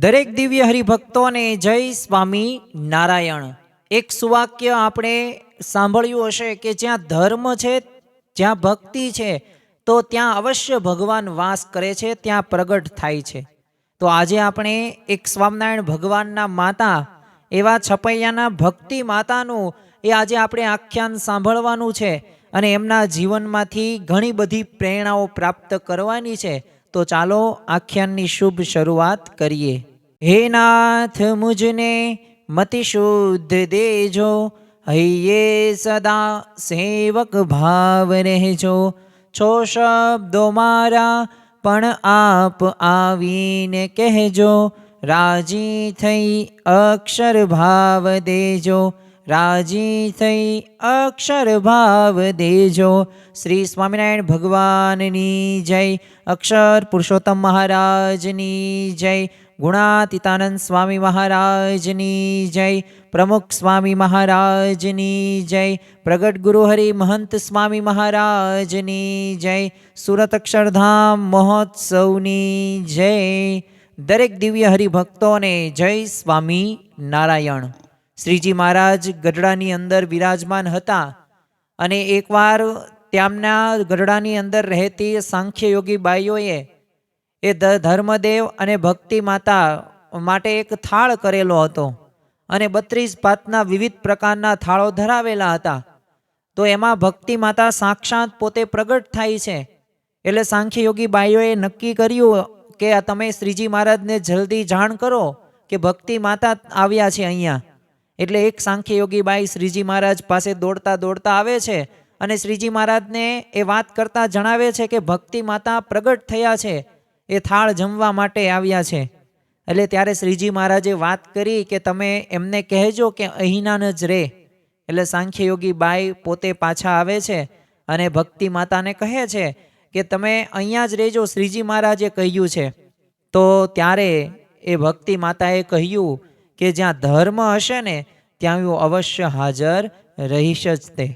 દરેક દિવ્ય હરિભક્તોને જય સ્વામી નારાયણ। એક સુવાક્ય આપણે સાંભળ્યું હશે કે જ્યાં ધર્મ છે, જ્યાં ભક્તિ છે, તો ત્યાં અવશ્ય ભગવાન વાસ કરે છે, ત્યાં પ્રગટ થાય છે। તો આજે આપણે એક સ્વામિનારાયણ ભગવાનના માતા એવા છપૈયાના ભક્તિ માતાનું આજે આપણે આખ્યાન સાંભળવાનું છે અને એમના જીવનમાંથી ઘણી બધી પ્રેરણાઓ પ્રાપ્ત કરવાની છે। તો ચાલો આખ્યાનની શુભ શરૂઆત કરીએ। હે નાથ મુझने મતિ શુદ્ધ દેજો, હૈયે સદા સેવક ભાવ રહેજો। છો શબ્દો મારા પણ આપ આવીને કહેજો, રાજી થઈ અક્ષર ભાવ દેજો, રાજી થઈ અક્ષર ભાવ દેજો। શ્રી સ્વામિનારાયણ ભગવાનની જય, અક્ષર પુરુષોત્તમ મહારાજની જય, ગુણાતીતાનંદ સ્વામી મહારાજની જય, પ્રમુખ સ્વામી મહારાજની જય, પ્રગટ ગુરુહરિ મહંત સ્વામી મહારાજની જય, સુરત અક્ષરધામ મહોત્સવની જય। દરેક દિવ્ય હરિભક્તોને જય સ્વામી નારાયણ। શ્રીજી મહારાજ ગઢડાની અંદર વિરાજમાન હતા અને એકવાર તેમના ગઢડાની અંદર રહેતી સાંખ્ય યોગી બાઈઓએ એ ધર્મદેવ અને ભક્તિ માતા માટે એક થાળ કરેલો હતો અને 32 ભાતના વિવિધ પ્રકારના થાળો ધરાવેલા હતા। તો એમાં ભક્તિ માતા સાક્ષાત પોતે પ્રગટ થાય છે। એટલે સાંખ્ય યોગી બાઈઓએ નક્કી કર્યું કે તમે શ્રીજી મહારાજને જલ્દી જાણ કરો કે ભક્તિ માતા આવ્યા છે અહીંયા। એટલે એક સાંખ્ય યોગી બાઈ શ્રીજી મહારાજ પાસે દોડતા દોડતા આવે છે અને શ્રીજી મહારાજને એ વાત કરતા જણાવે છે કે ભક્તિ માતા પ્રગટ થયા છે, એ થાળ જમવા માટે આવ્યા છે। એટલે ત્યારે શ્રીજી મહારાજે વાત કરી કે તમે એમને કહેજો કે અહીંના જ રહે। એટલે સાંખ્ય યોગી બાઈ પોતે પાછા આવે છે અને ભક્તિ માતાને કહે છે કે તમે અહીંયા જ રહેજો, શ્રીજી મહારાજે કહ્યું છે। તો ત્યારે એ ભક્તિ માતાએ કહ્યું કે જ્યાં ધર્મ હશે ને ત્યાં હું અવશ્ય હાજર રહીશ જ તે।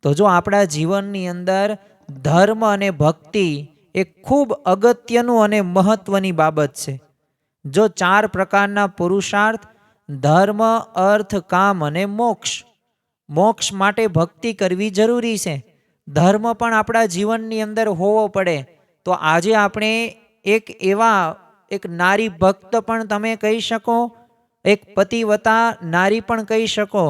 તો જો આપણા જીવનની અંદર ધર્મ અને ભક્તિ એ ખૂબ અગત્યનું અને મહત્વની બાબત છે। જો 4 પ્રકારના પુરુષાર્થ ધર્મ, અર્થ, કામ અને મોક્ષ, મોક્ષ માટે ભક્તિ કરવી જરૂરી છે। ધર્મ પણ આપણા જીવનની અંદર હોવો પડે। તો આજે આપણે એક નારી ભક્ત પણ તમે કહી શકો, એક પતિવતા નારી પણ કહી શકો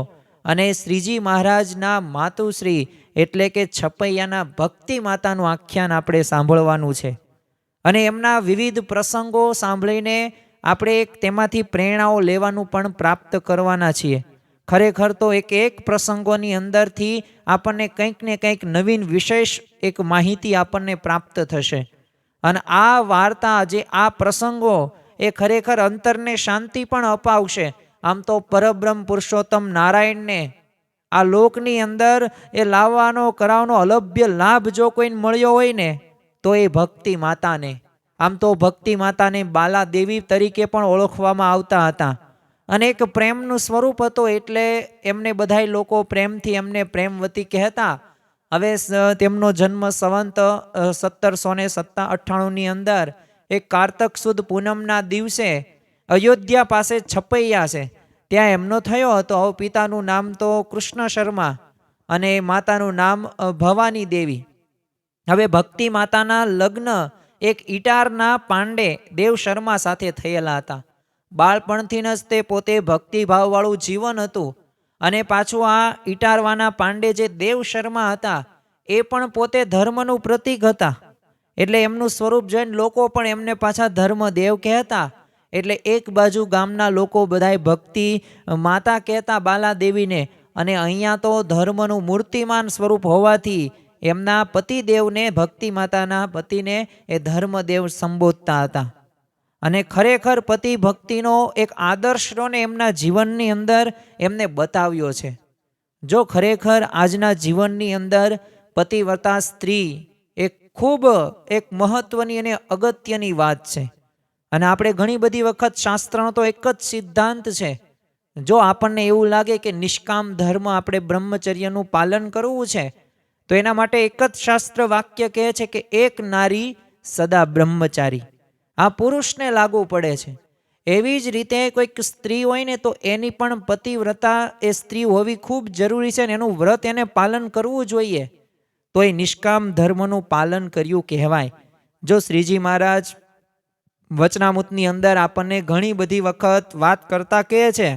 અને શ્રીજી મહારાજના માતુશ્રી એટલે કે છપૈયાના ભક્તિ માતાનું આખ્યાન આપણે સાંભળવાનું છે અને એમના વિવિધ પ્રસંગો સાંભળીને આપણે તેમાંથી પ્રેરણાઓ લેવાનું પણ પ્રાપ્ત કરવાના છીએ। ખરેખર તો એક પ્રસંગોની અંદરથી આપણને કંઈક ને કંઈક નવીન વિશેષ એક માહિતી આપણને પ્રાપ્ત થશે અને આ વાર્તા જે આ પ્રસંગો એ ખરેખર અંતરને શાંતિ પણ અપાવશે। આમ તો પરબ્રહ્મ પુરુષોત્તમ નારાયણને આ લોકની અંદર એ લાવવાનો કરાવવાનો અલભ્ય લાભ જો કોઈને મળ્યો હોય ને તો એ ભક્તિ માતાને। આમ તો ભક્તિ માતાને બાલા દેવી તરીકે પણ ઓળખવામાં આવતા હતા અને એક પ્રેમનું સ્વરૂપ હતો એટલે એમને બધાય લોકો પ્રેમથી એમને પ્રેમવતી કહેતા। હવે તેમનો જન્મ સંવંત 1798ની અંદર એક કારતક સુદ પૂનમના દિવસે અયોધ્યા પાસે છપૈયા છે ત્યાં એમનો થયો હતો। હવે પિતાનું નામ તો કૃષ્ણ શર્મા અને માતાનું નામ ભવાની દેવી। હવે ભક્તિ માતાના લગ્ન એક ઈટારના પાંડે દેવ શર્મા સાથે થયેલા હતા। બાળપણથી જ તે પોતે ભક્તિભાવવાળું જીવન હતું અને પાછું આ ઈટારવાના પાંડે જે દેવ શર્મા હતા એ પણ પોતે ધર્મનું પ્રતીક હતા। એટલે એમનું સ્વરૂપ જોઈને લોકો પણ એમને પાછા ધર્મ દેવ કહેતા। એટલે એક બાજુ ગામના લોકો બધાય ભક્તિ માતા કહેતા બાલા દેવીને અને અહીંયા તો ધર્મનું મૂર્તિમાન સ્વરૂપ હોવાથી એમના પતિદેવને ભક્તિ માતાના પતિને એ ધર્મદેવ સંબોધતા હતા અને ખરેખર પતિ ભક્તિનો એક આદર્શને એમના જીવનની અંદર એમને બતાવ્યો છે। જો ખરેખર આજના જીવનની અંદર પતિવ્રતા સ્ત્રી એક ખૂબ એક મહત્વની અને અગત્યની વાત છે અને આપણે ઘણી બધી વખત શાસ્ત્રનો તો એક જ સિદ્ધાંત છે। જો આપણને એવું લાગે કે નિષ્કામ ધર્મ આપણે બ્રહ્મચર્યનું પાલન કરવું છે તો એના માટે એક જ શાસ્ત્ર વાક્ય કહે છે કે એક નારી સદા બ્રહ્મચારી। આ પુરુષને લાગુ પડે છે। એવી જ રીતે કોઈક સ્ત્રી હોય ને તો એની પણ પતિવ્રતા એ સ્ત્રી હોવી ખૂબ જરૂરી છે ને એનું વ્રત એને પાલન કરવું જોઈએ, તો એ નિષ્કામ ધર્મનું પાલન કર્યું કહેવાય. જો શ્રીજી મહારાજ વચનામૃતની અંદર આપણને ઘણી બધી વખત વાત કરતા કહે છે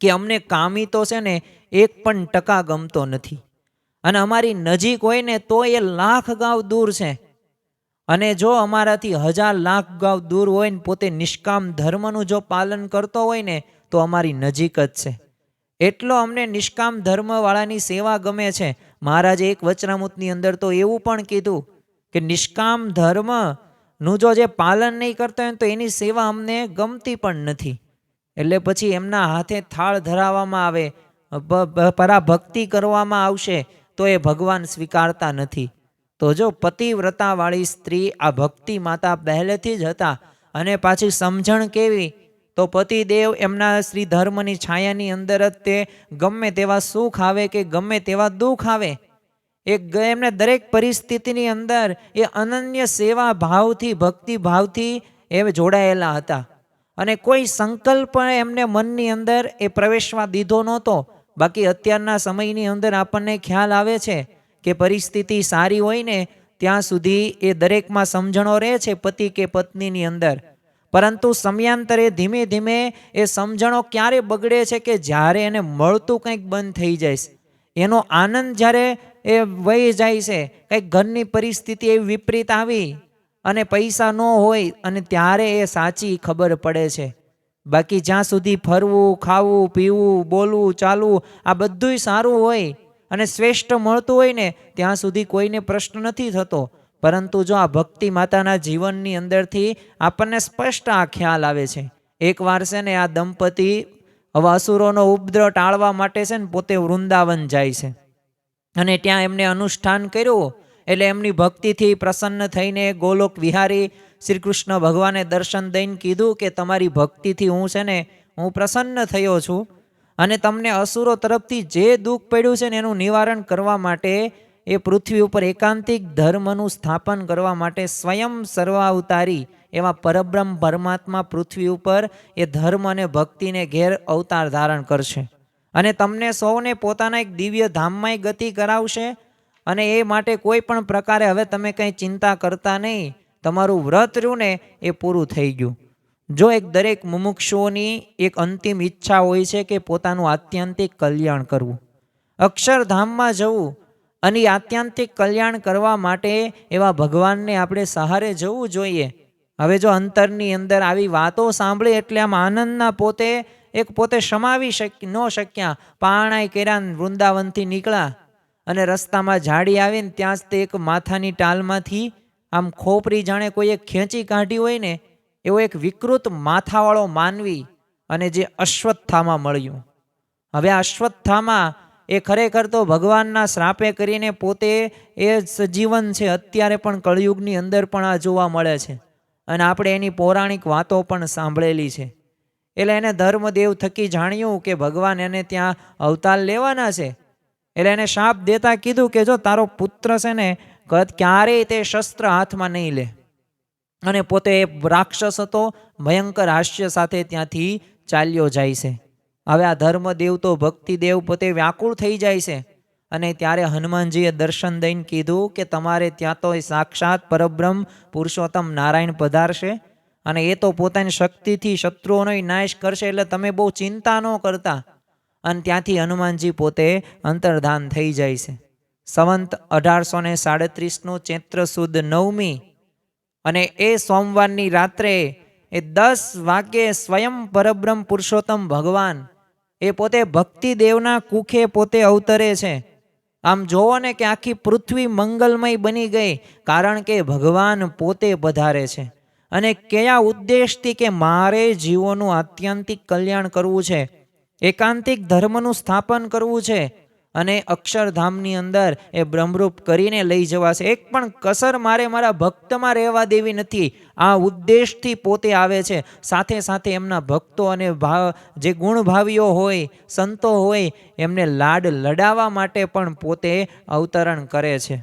કે અમને કામી તો છે ને 1% ગમતો નથી, અને અમારી નજીક હોય ને તો એ લાખ ગાંવ દૂર છે, અને જો અમારાથી 1000 લાખ ગાંવ દૂર હોય ને પોતે નિષ્કામ ધર્મનું જો પાલન કરતો હોય ને તો અમારી નજીક જ છે. એટલો અમને નિષ્કામ ધર્મવાળાની સેવા ગમે છે. મહારાજે એક વચનામૃતની અંદર તો એવું પણ કીધું કે નિષ્કામ ધર્મનું જે પાલન નહીં કરતા હોય તો એની સેવા અમને ગમતી પણ નથી. એટલે પછી એમના હાથે થાળ ધરાવવામાં આવે, પરાભક્તિ કરવામાં આવશે તો એ ભગવાન સ્વીકારતા નથી. તો જો પતિવ્રતાવાળી સ્ત્રી આ ભક્તિ માતા પહેલેથી જ હતા, અને પાછી સમજણ કેવી, તો પતિદેવ એમના શ્રી ધર્મની છાયાની અંદર જ તે ગમે તેવા સુખ આવે કે ગમે તેવા દુઃખ આવે, એમને દરેક પરિસ્થિતિની અંદર એ અનન્ય સેવા ભાવથી ભક્તિ ભાવથી એ જોડાયેલા હતા, અને કોઈ સંકલ્પ એમને મનની અંદર એ પ્રવેશવા દીધો નહોતો. બાકી અત્યારના સમયની અંદર આપણને ખ્યાલ આવે છે કે પરિસ્થિતિ સારી હોય ને ત્યાં સુધી એ દરેકમાં સમજણો રહે છે પતિ કે પત્નીની અંદર, પરંતુ સમયાંતરે ધીમે ધીમે એ સમજણો ક્યારે બગડે છે કે જ્યારે એને મળતું કંઈક બંધ થઈ જાય, એનો આનંદ જ્યારે એ વહી જાય છે, કંઈક ઘરની પરિસ્થિતિ એવી વિપરીત આવી અને પૈસા ન હોય અને ત્યારે એ સાચી ખબર પડે છે. બાકી જ્યાં સુધી ફરવું, ખાવું, પીવું, બોલવું, ચાલવું આ બધુંય સારું હોય અને શ્રેષ્ઠ મળતું હોય ને ત્યાં સુધી કોઈને પ્રશ્ન નથી થતો. પરંતુ જો આ ભક્તિ માતાના જીવનની અંદરથી આપણને સ્પષ્ટ આ ખ્યાલ આવે છે. એકવાર છે ને આ દંપતી હવે અસુરોનો ઉપદ્રવ ટાળવા માટે છે ને પોતે વૃંદાવન જાય છે, અને ત્યાં એમને અનુષ્ઠાન કર્યું. એટલે એમની ભક્તિથી પ્રસન્ન થઈને ગોલોક વિહારી શ્રી કૃષ્ણ ભગવાને દર્શન દઈને કીધું કે તમારી ભક્તિથી હું છે ને હું પ્રસન્ન થયો છું, અને તમને અસુરો તરફથી જે દુઃખ પડ્યું છે ને એનું નિવારણ કરવા માટે એ પૃથ્વી ઉપર એકાંતિક ધર્મનું સ્થાપન કરવા માટે સ્વયં સર્વાવતારી એવા પરબ્રહ્મ પરમાત્મા પૃથ્વી ઉપર એ ધર્મ અને ભક્તિને ઘેર અવતાર ધારણ કરશે, અને તમને સૌને પોતાના એક દિવ્ય ધામમાં ગતિ કરાવશે. અને એ માટે કોઈ પણ પ્રકારે હવે તમે કંઈ ચિંતા કરતા નહીં, તમારું વ્રત રહ્યું ને એ પૂરું થઈ ગયું. જો એક દરેક મુમુક્ષુઓની એક અંતિમ ઈચ્છા હોય છે કે પોતાનું આત્યંતિક કલ્યાણ કરવું, અક્ષરધામમાં જવું, અને આત્યંતિક કલ્યાણ કરવા માટે એવા ભગવાનને આપણે સહારે જવું જોઈએ. હવે જો અંતરની અંદર આવી વાતો સાંભળી એટલે આમ આનંદના પોતે સમાવી ન શક્યા. પારણાઈ કર્યા, વૃંદાવનથી નીકળ્યા, અને રસ્તામાં ઝાડી આવીને ત્યાં જ તે એક માથાની ટાલમાંથી આમ ખોપરી જાણે કોઈએ ખેંચી કાઢી હોય ને એવો એક વિકૃત માથાવાળો માનવી, અને જે અશ્વત્થામા મળ્યું. હવે આ અશ્વત્થામા એ ખરેખર તો ભગવાનના શ્રાપે કરીને પોતે એ સજીવન છે, અત્યારે પણ કળયુગની અંદર પણ આ જોવા મળે છે, અને આપણે એની પૌરાણિક વાતો પણ સાંભળેલી છે. એટલે એને ધર્મદેવ થકી જાણ્યું કે ભગવાન એને ત્યાં અવતાર લેવાના છે. એટલે એને શાપ દેતા કીધું કે જો તારો પુત્ર છે ને ક્યારેય તે શસ્ત્ર હાથમાં નહીં લે, અને પોતે રાક્ષસ હતો, ભયંકર હાસ્ય સાથે ત્યાંથી ચાલ્યો જાય છે. હવે આ ધર્મદેવ તો ભક્તિદેવ પોતે વ્યાકુળ થઈ જાય છે, અને ત્યારે હનુમાનજીએ દર્શન દઈને કીધું કે તમારે ત્યાં તો સાક્ષાત પરબ્રહ્મ પુરુષોત્તમ નારાયણ પધારશે, અને એ તો પોતાની શક્તિથી શત્રુઓનો નાશ કરશે, એટલે તમે બહુ ચિંતા ન કરતા. અને ત્યાંથી હનુમાનજી પોતે અંતર્ધાન થઈ જાય છે. સંવંત 1837 ચૈત્ર સુદ 9મી, અને એ સોમવારની રાત્રે એ 10 વાગ્યે સ્વયં પરબ્રહ્મ પુરુષોત્તમ ભગવાન એ પોતે ભક્તિદેવના કુખે પોતે અવતરે છે. આમ જોવો ને કે આખી પૃથ્વી મંગલમય બની ગઈ, કારણ કે ભગવાન પોતે પધારે છે. અને કયા ઉદ્દેશથી કે મારે જીવોનું આત્યંતિક કલ્યાણ કરવું છે, એકાંતિક ધર્મનું સ્થાપન કરવું છે, અને અક્ષરધામની અંદર એ બ્રહ્મરૂપ કરીને લઈ જવાશે. એક પણ કસર મારે મારા ભક્તમાં રહેવા દેવી નથી. આ ઉદ્દેશથી પોતે આવે છે. સાથે સાથે એમના ભક્તો અને જે ગુણભાવીઓ હોય, સંતો હોય, એમને લાડ લડાવવા માટે પણ પોતે અવતરણ કરે છે.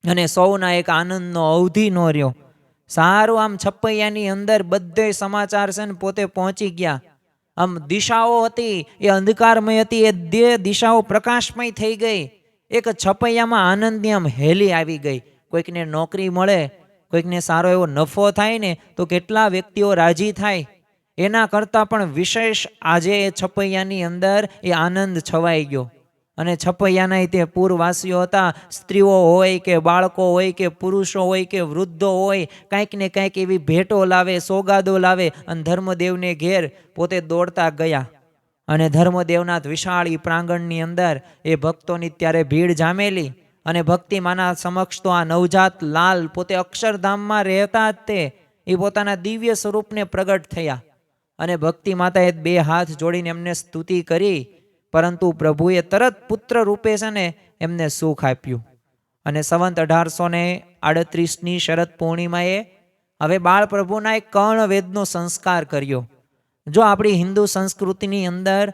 અને સૌના એક આનંદનો અવધિ ન રહ્યો. સારું આમ છપૈયાની અંદર બધે સમાચાર છે ને પોતે પહોંચી ગયા. આમ દિશાઓ હતી એ અંધકારમય હતી, એ દિશાઓ પ્રકાશમય થઈ ગઈ. એક છપૈયામાં આનંદની આમ હેલી આવી ગઈ. કોઈકને નોકરી મળે, કોઈકને સારો એવો નફો થાય ને તો કેટલા વ્યક્તિઓ રાજી થાય. એના કરતાં પણ વિશેષ આજે એ છપૈયાની અંદર એ આનંદ છવાઈ ગયો. અને છપૈયાના તે પૂરવાસીઓ હતા, સ્ત્રીઓ હોય કે બાળકો હોય કે પુરુષો હોય કે વૃદ્ધો હોય, કાંઈક ને કાંઈક એવી ભેટો લાવે, સોગાદો લાવે અને ધર્મદેવને ઘેર પોતે દોડતા ગયા. અને ધર્મદેવના વિશાળ પ્રાંગણની અંદર એ ભક્તોની ત્યારે ભીડ જામેલી. અને ભક્તિમાના સમક્ષ તો આ નવજાત લાલ પોતે અક્ષરધામમાં રહેતા જ તે એ પોતાના દિવ્ય સ્વરૂપને પ્રગટ થયા. અને ભક્તિ માતાએ બે હાથ જોડીને એમને સ્તુતિ કરી, પરંતુ પ્રભુએ તરત પુત્ર રૂપે છે ને એમને સુખ આપ્યું. અને સંવંત 1838ની શરદ પૂર્ણિમાએ હવે બાળ પ્રભુના એક કર્ણવેદનો સંસ્કાર કર્યો. જો આપણી હિન્દુ સંસ્કૃતિની અંદર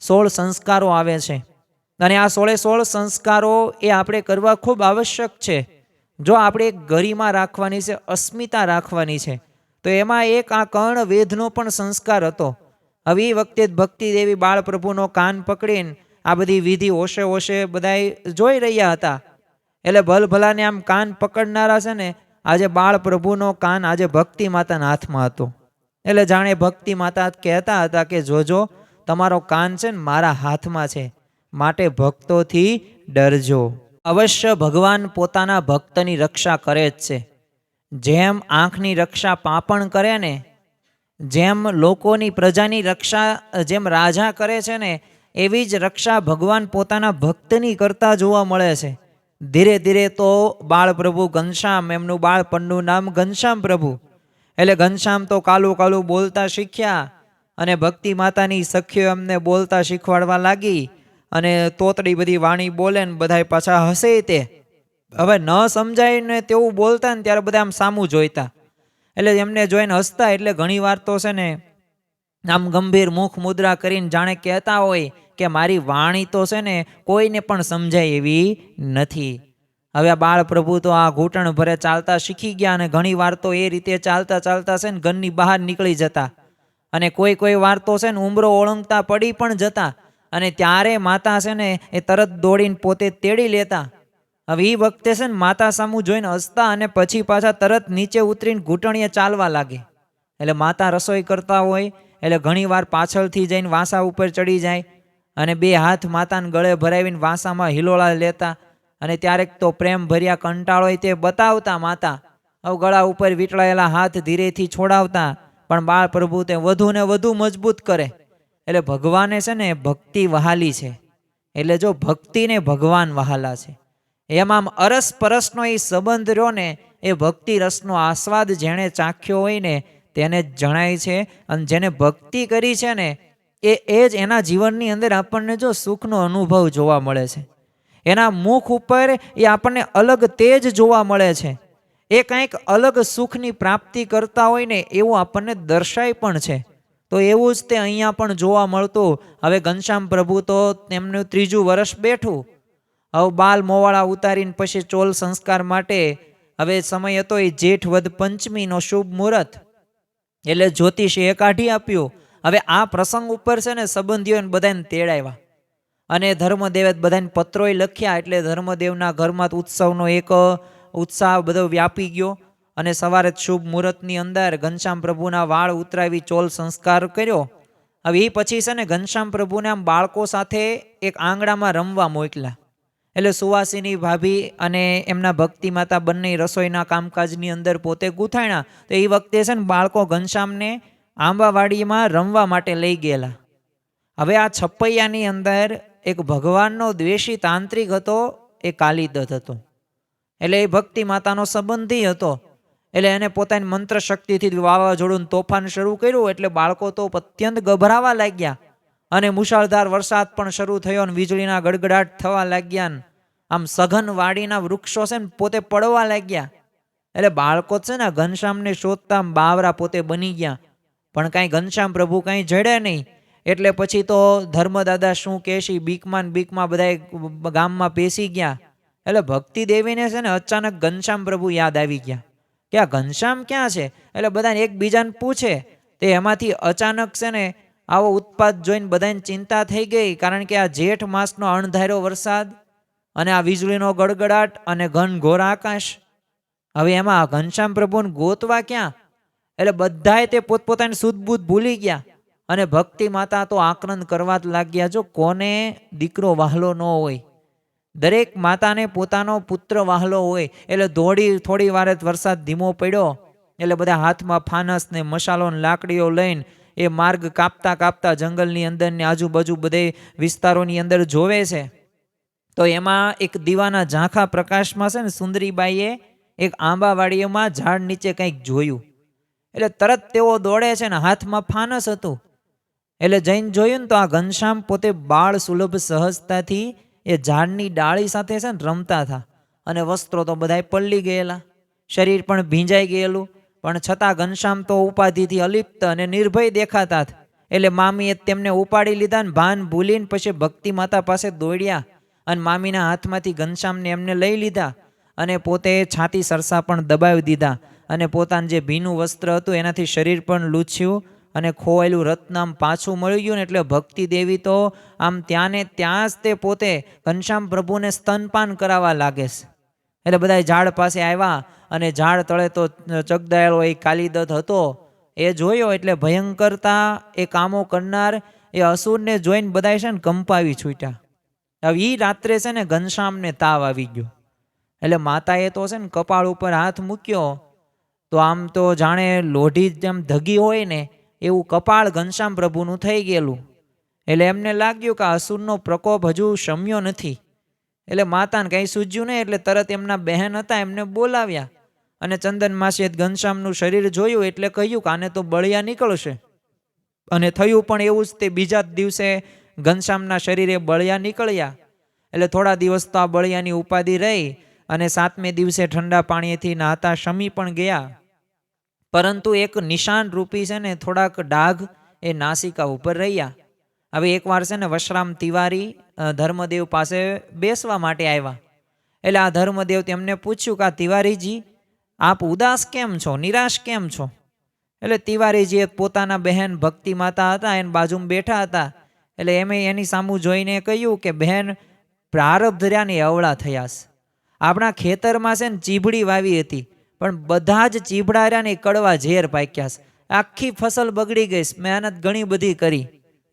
16 સંસ્કારો આવે છે અને આ 16 સંસ્કારો એ આપણે કરવા ખૂબ આવશ્યક છે. જો આપણે એક ગરિમા રાખવાની છે, અસ્મિતા રાખવાની છે, તો એમાં એક આ કર્ણવેદનો પણ સંસ્કાર હતો. હવે એ વખતે ભક્તિ દેવી બાળ પ્રભુનો કાન પકડીને આ બધી વિધિ હોશે હોશે બધા જોઈ રહ્યા હતા. એટલે ભલભલાને આમ કાન પકડનારા છે ને આજે બાળ પ્રભુનો કાન આજે ભક્તિ માતાના હાથમાં હતો. એટલે જાણે ભક્તિ માતા કહેતા હતા કે જોજો તમારો કાન છે ને મારા હાથમાં છે, માટે ભક્તોથી ડરજો. અવશ્ય ભગવાન પોતાના ભક્તની રક્ષા કરે જ છે. જેમ આંખની રક્ષા પાંપણ કરે ને, જેમ લોકોની પ્રજાની રક્ષા જેમ રાજા કરે છે ને, એવી જ રક્ષા ભગવાન પોતાના ભક્તની કરતા જોવા મળે છે. ધીરે ધીરે તો બાળ પ્રભુ ઘનશ્યામ, એમનું બાળપણનું નામ ઘનશ્યામ પ્રભુ, એટલે ઘનશ્યામ તો કાલું કાલું બોલતા શીખ્યા. અને ભક્તિ માતાની સખીઓ એમને બોલતા શીખવાડવા લાગી. અને તોતડી બધી વાણી બોલે ને બધાય પાછા હસે. તે હવે ન સમજાય ને તેવું બોલતા ને ત્યારે બધા આમ સામું જોઈતા, એટલે એમને જોઈને હસતા. એટલે ઘણી વાર તો છે ને આમ ગંભીર મુખ મુદ્રા કરીને જાણે કહેતા હોય કે મારી વાણી તો છે ને કોઈને પણ સમજાય એવી નથી. હવે આ બાળ પ્રભુ તો આ ઘૂંટણ ભરે ચાલતા શીખી ગયા. અને ઘણી વાર તો એ રીતે ચાલતા ચાલતા છે ને ઘરની બહાર નીકળી જતા. અને કોઈ વાર તો છે ને ઉંબરો ઓળંગતા પડી પણ જતા. અને ત્યારે માતા છે ને એ તરત દોડીને પોતે તેડી લેતા. હવે એ વખતે છે ને માતા સામું જોઈને હસતા અને પછી પાછા તરત નીચે ઉતરીને ઘૂંટણીએ ચાલવા લાગે. એટલે માતા રસોઈ કરતા હોય એટલે ઘણી વાર પાછળથી જઈને વાંસા ઉપર ચડી જાય અને બે હાથ માતાને ગળે ભરાવીને વાંસામાં હિલોળા લેતા. અને ત્યારેક તો પ્રેમ ભર્યા કંટાળો હોય તે બતાવતા માતા. હવે ગળા ઉપર વીંટળાયેલા હાથ ધીરેથી છોડાવતા, પણ બાળ પ્રભુ તે વધુ ને વધુ મજબૂત કરે. એટલે ભગવાને છે ને ભક્તિ વહાલી છે. એટલે જો ભક્તિને ભગવાન વહાલા છે. એમાં અરસ પરસનો એ સંબંધ રહ્યો ને, એ ભક્તિ રસનો આસ્વાદ જેણે ચાખ્યો હોય ને તેને જ જણાય છે. અને જેને ભક્તિ કરી છે ને એ જ એના જીવનની અંદર આપણને જો સુખનો અનુભવ જોવા મળે છે. એના મુખ ઉપર એ આપણને અલગ તેજ જોવા મળે છે. એ કંઈક અલગ સુખની પ્રાપ્તિ કરતા હોય ને એવું આપણને દર્શાય પણ છે. તો એવું જ તે અહીંયા પણ જોવા મળતું. હવે ઘનશ્યામ પ્રભુ તો તેમનું 3જું વર્ષ બેઠું. હવે બાલ મોવાળા ઉતારીને પછી ચોલ સંસ્કાર માટે હવે સમય હતો એ જેઠ વદ પંચમીનો શુભ મુહૂર્ત, એટલે જ્યોતિષીએ કાઢી આપ્યું. હવે આ પ્રસંગ ઉપર છે ને સંબંધીઓને બધાને તેડાવ્યા અને ધર્મદેવે બધાને પત્રોય લખ્યા. એટલે ધર્મદેવના ઘરમાં ઉત્સવનો એક ઉત્સાહ બધો વ્યાપી ગયો. અને સવારે શુભ મુહૂર્તની અંદર ઘનશ્યામ પ્રભુના વાળ ઉતરાવી ચોલ સંસ્કાર કર્યો. હવે એ પછી છે ને ઘનશ્યામ પ્રભુને આમ બાળકો સાથે એક આંગણામાં રમવા મોકલ્યા. એટલે સુવાસીની ભાભી અને એમના ભક્તિ માતા બંને રસોઈના કામકાજની અંદર પોતે ગૂંથાણ્યા. તો એ વખતે છે ને બાળકો ઘનશ્યામને આંબાવાડીમાં રમવા માટે લઈ ગયેલા. હવે આ છપૈયાની અંદર એક ભગવાનનો દ્વેષી તાંત્રિક હતો, એ કાલિદત્ત હતો. એટલે એ ભક્તિ માતાનો સંબંધી હતો. એટલે એને પોતાની મંત્ર શક્તિથી વાવાઝોડું તોફાન શરૂ કર્યું. એટલે બાળકો તો અત્યંત ગભરાવા લાગ્યા. અને મુશળધાર વરસાદ પણ શરૂ થયો અને વીજળીના ગડગડાટ થવા લાગ્યા. આમ સઘન વાડીના વૃક્ષો છે ને પોતે પડવા લાગ્યા. એટલે બાળકો છે ને ઘનશ્યામને શોધતા બાવરા પોતે બની ગયા. પણ કાંઈ ઘનશ્યામ પ્રભુ કાંઈ જડે નહીં. એટલે પછી તો ધર્મદાદા શું કહેશે, બીકમાં બધા ગામમાં પેસી ગયા. એટલે ભક્તિ દેવીને છે ને અચાનક ઘનશ્યામ પ્રભુ યાદ આવી ગયા કે આ ઘનશ્યામ ક્યાં છે. એટલે બધાને એકબીજાને પૂછે. તે એમાંથી અચાનક છે ને આવો ઉત્પાત જોઈને બધાને ચિંતા થઈ ગઈ, કારણ કે આ જેઠ માસનો અણધાર્યો વરસાદ અને આ વીજળીનો ગડગડાટ અને ઘનઘોર આકાશ. હવે એમાં ઘનશ્યામ પ્રભુને ગોતવા ક્યાં? એટલે બધાએ તે પોતપોતાની સુધબુધ ભૂલી ગયા અને ભક્તિ માતા તો આક્રંદ કરવા જ લાગ્યા. જો કોને દીકરો વહાલો ન હોય, દરેક માતાને પોતાનો પુત્ર વહાલો હોય. એટલે થોડી વાર જ વરસાદ ધીમો પડ્યો એટલે બધા હાથમાં ફાનસ ને મશાલો ને લાકડીઓ લઈને એ માર્ગ કાપતા કાપતા જંગલની અંદર ને આજુબાજુ બધે વિસ્તારોની અંદર જોવે છે. તો એમાં એક દીવાના ઝાંખા પ્રકાશમાં છે ને સુંદરીબાઈએ એક આંબાવાડીમાં ઝાડ નીચે કંઈક જોયું. એટલે તરત તેઓ દોડે છે ને હાથમાં ફાનસ હતું. એટલે જઈને જોયું ને તો આ ઘનશ્યામ પોતે બાળ સુલભ સહજતાથી એ ઝાડની ડાળી સાથે છે ને રમતા હતા. અને વસ્ત્રો તો બધાય પલળી ગયેલા, શરીર પણ ભીંજાઈ ગયેલું, પણ છતાં ઘનશ્યામ તો ઉપાધિથી અલિપ્ત અને નિર્ભય દેખાતા. એટલે મામીએ તેમને ઉપાડી લીધા ને ભાન ભૂલીને પછી ભક્તિ માતા પાસે દોડ્યા અને મામીના હાથમાંથી ઘનશ્યામને એમને લઈ લીધા અને પોતે છાતી સરસા પણ દબાવી દીધા અને પોતાનું જે ભીનું વસ્ત્ર હતું એનાથી શરીર પણ લૂછ્યું અને ખોવાયેલું રત્ન આમ પાછું મળી ગયું ને એટલે ભક્તિ દેવી તો આમ ત્યાં ને ત્યાં જ તે પોતે ઘનશ્યામ પ્રભુને સ્તનપાન કરાવવા લાગે છે. એટલે બધા ઝાડ પાસે આવ્યા અને ઝાડ તળે તો ચગદાયેલો એ કાલીદત્ત હતો. એ જોયો એટલે ભયંકરતા એ કામો કરનાર એ અસુરને જોઈને બધા છે ને કંપાવી છૂટ્યા. હવે એ રાત્રે છે ને ઘનશ્યામને તાવ આવી ગયો. એટલે માતાએ તો છે ને કપાળ ઉપર હાથ મૂક્યો તો આમ તો જાણે લોઢી જેમ ધગી હોય ને એવું કપાળ ઘનશ્યામ પ્રભુનું થઈ ગયેલું. એટલે એમને લાગ્યું કે અસુરનો પ્રકોપ હજુ શમ્યો નથી. એટલે માતાને કંઈ સૂઝ્યું નહીં એટલે તરત એમના બહેન હતા એમને બોલાવ્યા અને ચંદન માસીએ ઘનશ્યામનું શરીર જોયું એટલે કહ્યું કે આને તો બળિયા નીકળશે. અને થયું પણ એવું જ. તે બીજા જ દિવસે ઘનશ્યામના શરીરે બળિયા નીકળ્યા. એટલે થોડા દિવસ તો આ બળિયાની ઉપાધિ રહી અને 7મે દિવસે ઠંડા પાણીથી નાહતા શમી પણ ગયા. પરંતુ એક નિશાન રૂપી છે ને થોડાક ડાઘ એ નાસિકા ઉપર રહ્યા. હવે એકવાર છે ને વશરામ તિવારી ધર્મદેવ પાસે બેસવા માટે આવ્યા. એટલે આ ધર્મદેવ તેમને પૂછ્યું કે આ તિવારીજી આપ ઉદાસ કેમ છો, નિરાશ કેમ છો? એટલે તિવારીજીએ પોતાના બહેન ભક્તિ માતા હતા એને બાજુમાં બેઠા હતા. એટલે એમે એની સામું જોઈને કહ્યું કે બહેન, પ્રારબ્ધ રહ્યા ને અવળા થયા છે. આપણા ખેતરમાં છે ને ચીભડી વાવી હતી પણ બધા જ ચીભડા રહ્યા ને કડવા ઝેર પાક્યા છે. આખી ફસલ બગડી ગઈ. મહેનત ઘણી બધી કરી.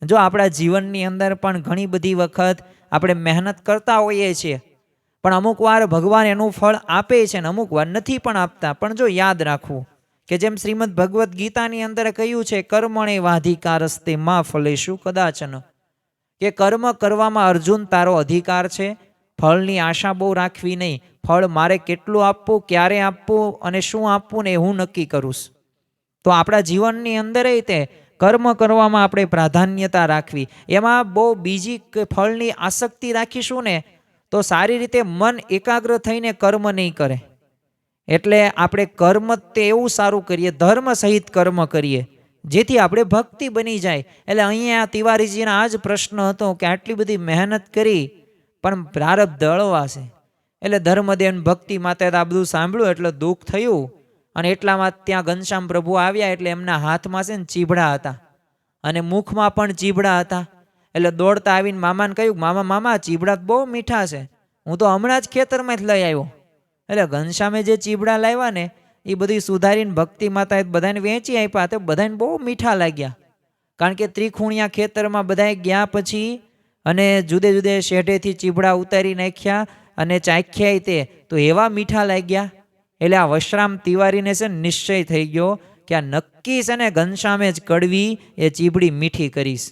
જો આપણા જીવનની અંદર પણ ઘણી બધી વખત આપણે મહેનત કરતા હોઈએ છીએ પણ અમુક વાર ભગવાન એનું ફળ આપે છે ને અમુક વાર નથી પણ આપતા. પણ જો યાદ રાખવું કે જેમ શ્રીમદ ભગવદ્ ગીતાની અંદર કહ્યું છે કર્મણે વાધિકારસ્તે માં ફલેશુ કદાચન, કે કર્મ કરવામાં અર્જુન તારો અધિકાર છે. ફળની આશા બહુ રાખવી નહીં. ફળ મારે કેટલું આપવું, ક્યારે આપવું અને શું આપવું ને એ હું નક્કી કરું. તો આપણા જીવનની અંદર તે કર્મ કરવામાં આપણે પ્રાધાન્યતા રાખવી. એમાં બહુ બીજી ફળની આસક્તિ રાખીશું ને તો સારી રીતે મન એકાગ્ર થઈને કર્મ નહીં કરે. એટલે આપણે કર્મ તે એવું સારું કરીએ, ધર્મ સહિત કર્મ કરીએ જેથી આપણે ભક્તિ બની જાય. એટલે અહીંયા તિવારીજીના આ જ પ્રશ્ન હતો કે આટલી બધી મહેનત કરી પણ પ્રારબ્ધ અળવાશે. એટલે ધર્મદેવ ભક્તિ માતે આ બધું સાંભળ્યું એટલે દુઃખ થયું અને એટલામાં ત્યાં ઘનશ્યામ પ્રભુ આવ્યા. એટલે એમના હાથમાં છે ને ચીભડા હતા અને મુખમાં પણ ચીભડા હતા. એટલે દોડતા આવીને મામાને કહ્યું, મામા ચીભડા બહુ મીઠા છે, હું તો હમણાં જ ખેતરમાં જ લઈ આવ્યો. એટલે ઘનશ્યામે જે ચીભડા લાવ્યા ને એ બધી સુધારીને ભક્તિ માતાએ બધાને વેચી આપ્યા. તો બધાને બહુ મીઠા લાગ્યા. કારણ કે ત્રિખુણિયા ખેતરમાં બધાએ ગયા પછી અને જુદે જુદે શેઢેથી ચીભડા ઉતારી નાખ્યા અને ચાખ્યા તે તો એવા મીઠા લાગ્યા. એટલે આ વશરામ તિવારીને છે ને નિશ્ચય થઈ ગયો કે આ નક્કી છે ને ઘનશ્યામે જ કડવી એ ચીભડી મીઠી કરીશ.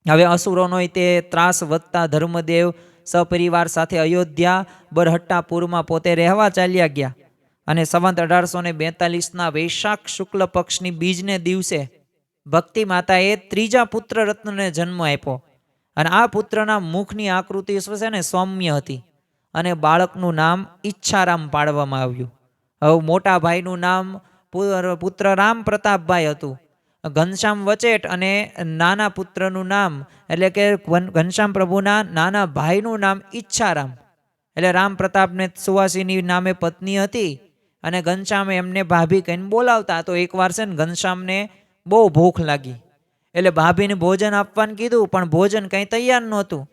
હવે અસુરોનો તે ત્રાસ વધતા ધર્મદેવ સપરિવાર સાથે અયોધ્યા બરહટ્ટાપુરમાં પોતે રહેવા ચાલ્યા ગયા. અને સંવંત 1842ના વૈશાખ શુક્લ પક્ષની બીજને દિવસે ભક્તિ માતાએ ત્રીજા પુત્ર રત્નને જન્મ આપ્યો. અને આ પુત્રના મુખની આકૃતિ છે ને સૌમ્ય હતી અને બાળકનું નામ ઈચ્છારામ પાડવામાં આવ્યું. હવે મોટા ભાઈનું નામ પુત્ર રામ પ્રતાપભાઈ હતું. ઘનશ્યામ વચેટ અને નાના પુત્રનું નામ એટલે કે ઘનશ્યામ પ્રભુના નાના ભાઈનું નામ ઈચ્છારામ. એટલે રામ પ્રતાપને સુવાસીની નામે પત્ની હતી અને ઘનશ્યામે એમને ભાભી કહીને બોલાવતા. તો એકવાર છે ને ઘનશ્યામને બહુ ભૂખ લાગી, એટલે ભાભીને ભોજન આપવાનું કીધું, પણ ભોજન કંઈ તૈયાર નહોતું.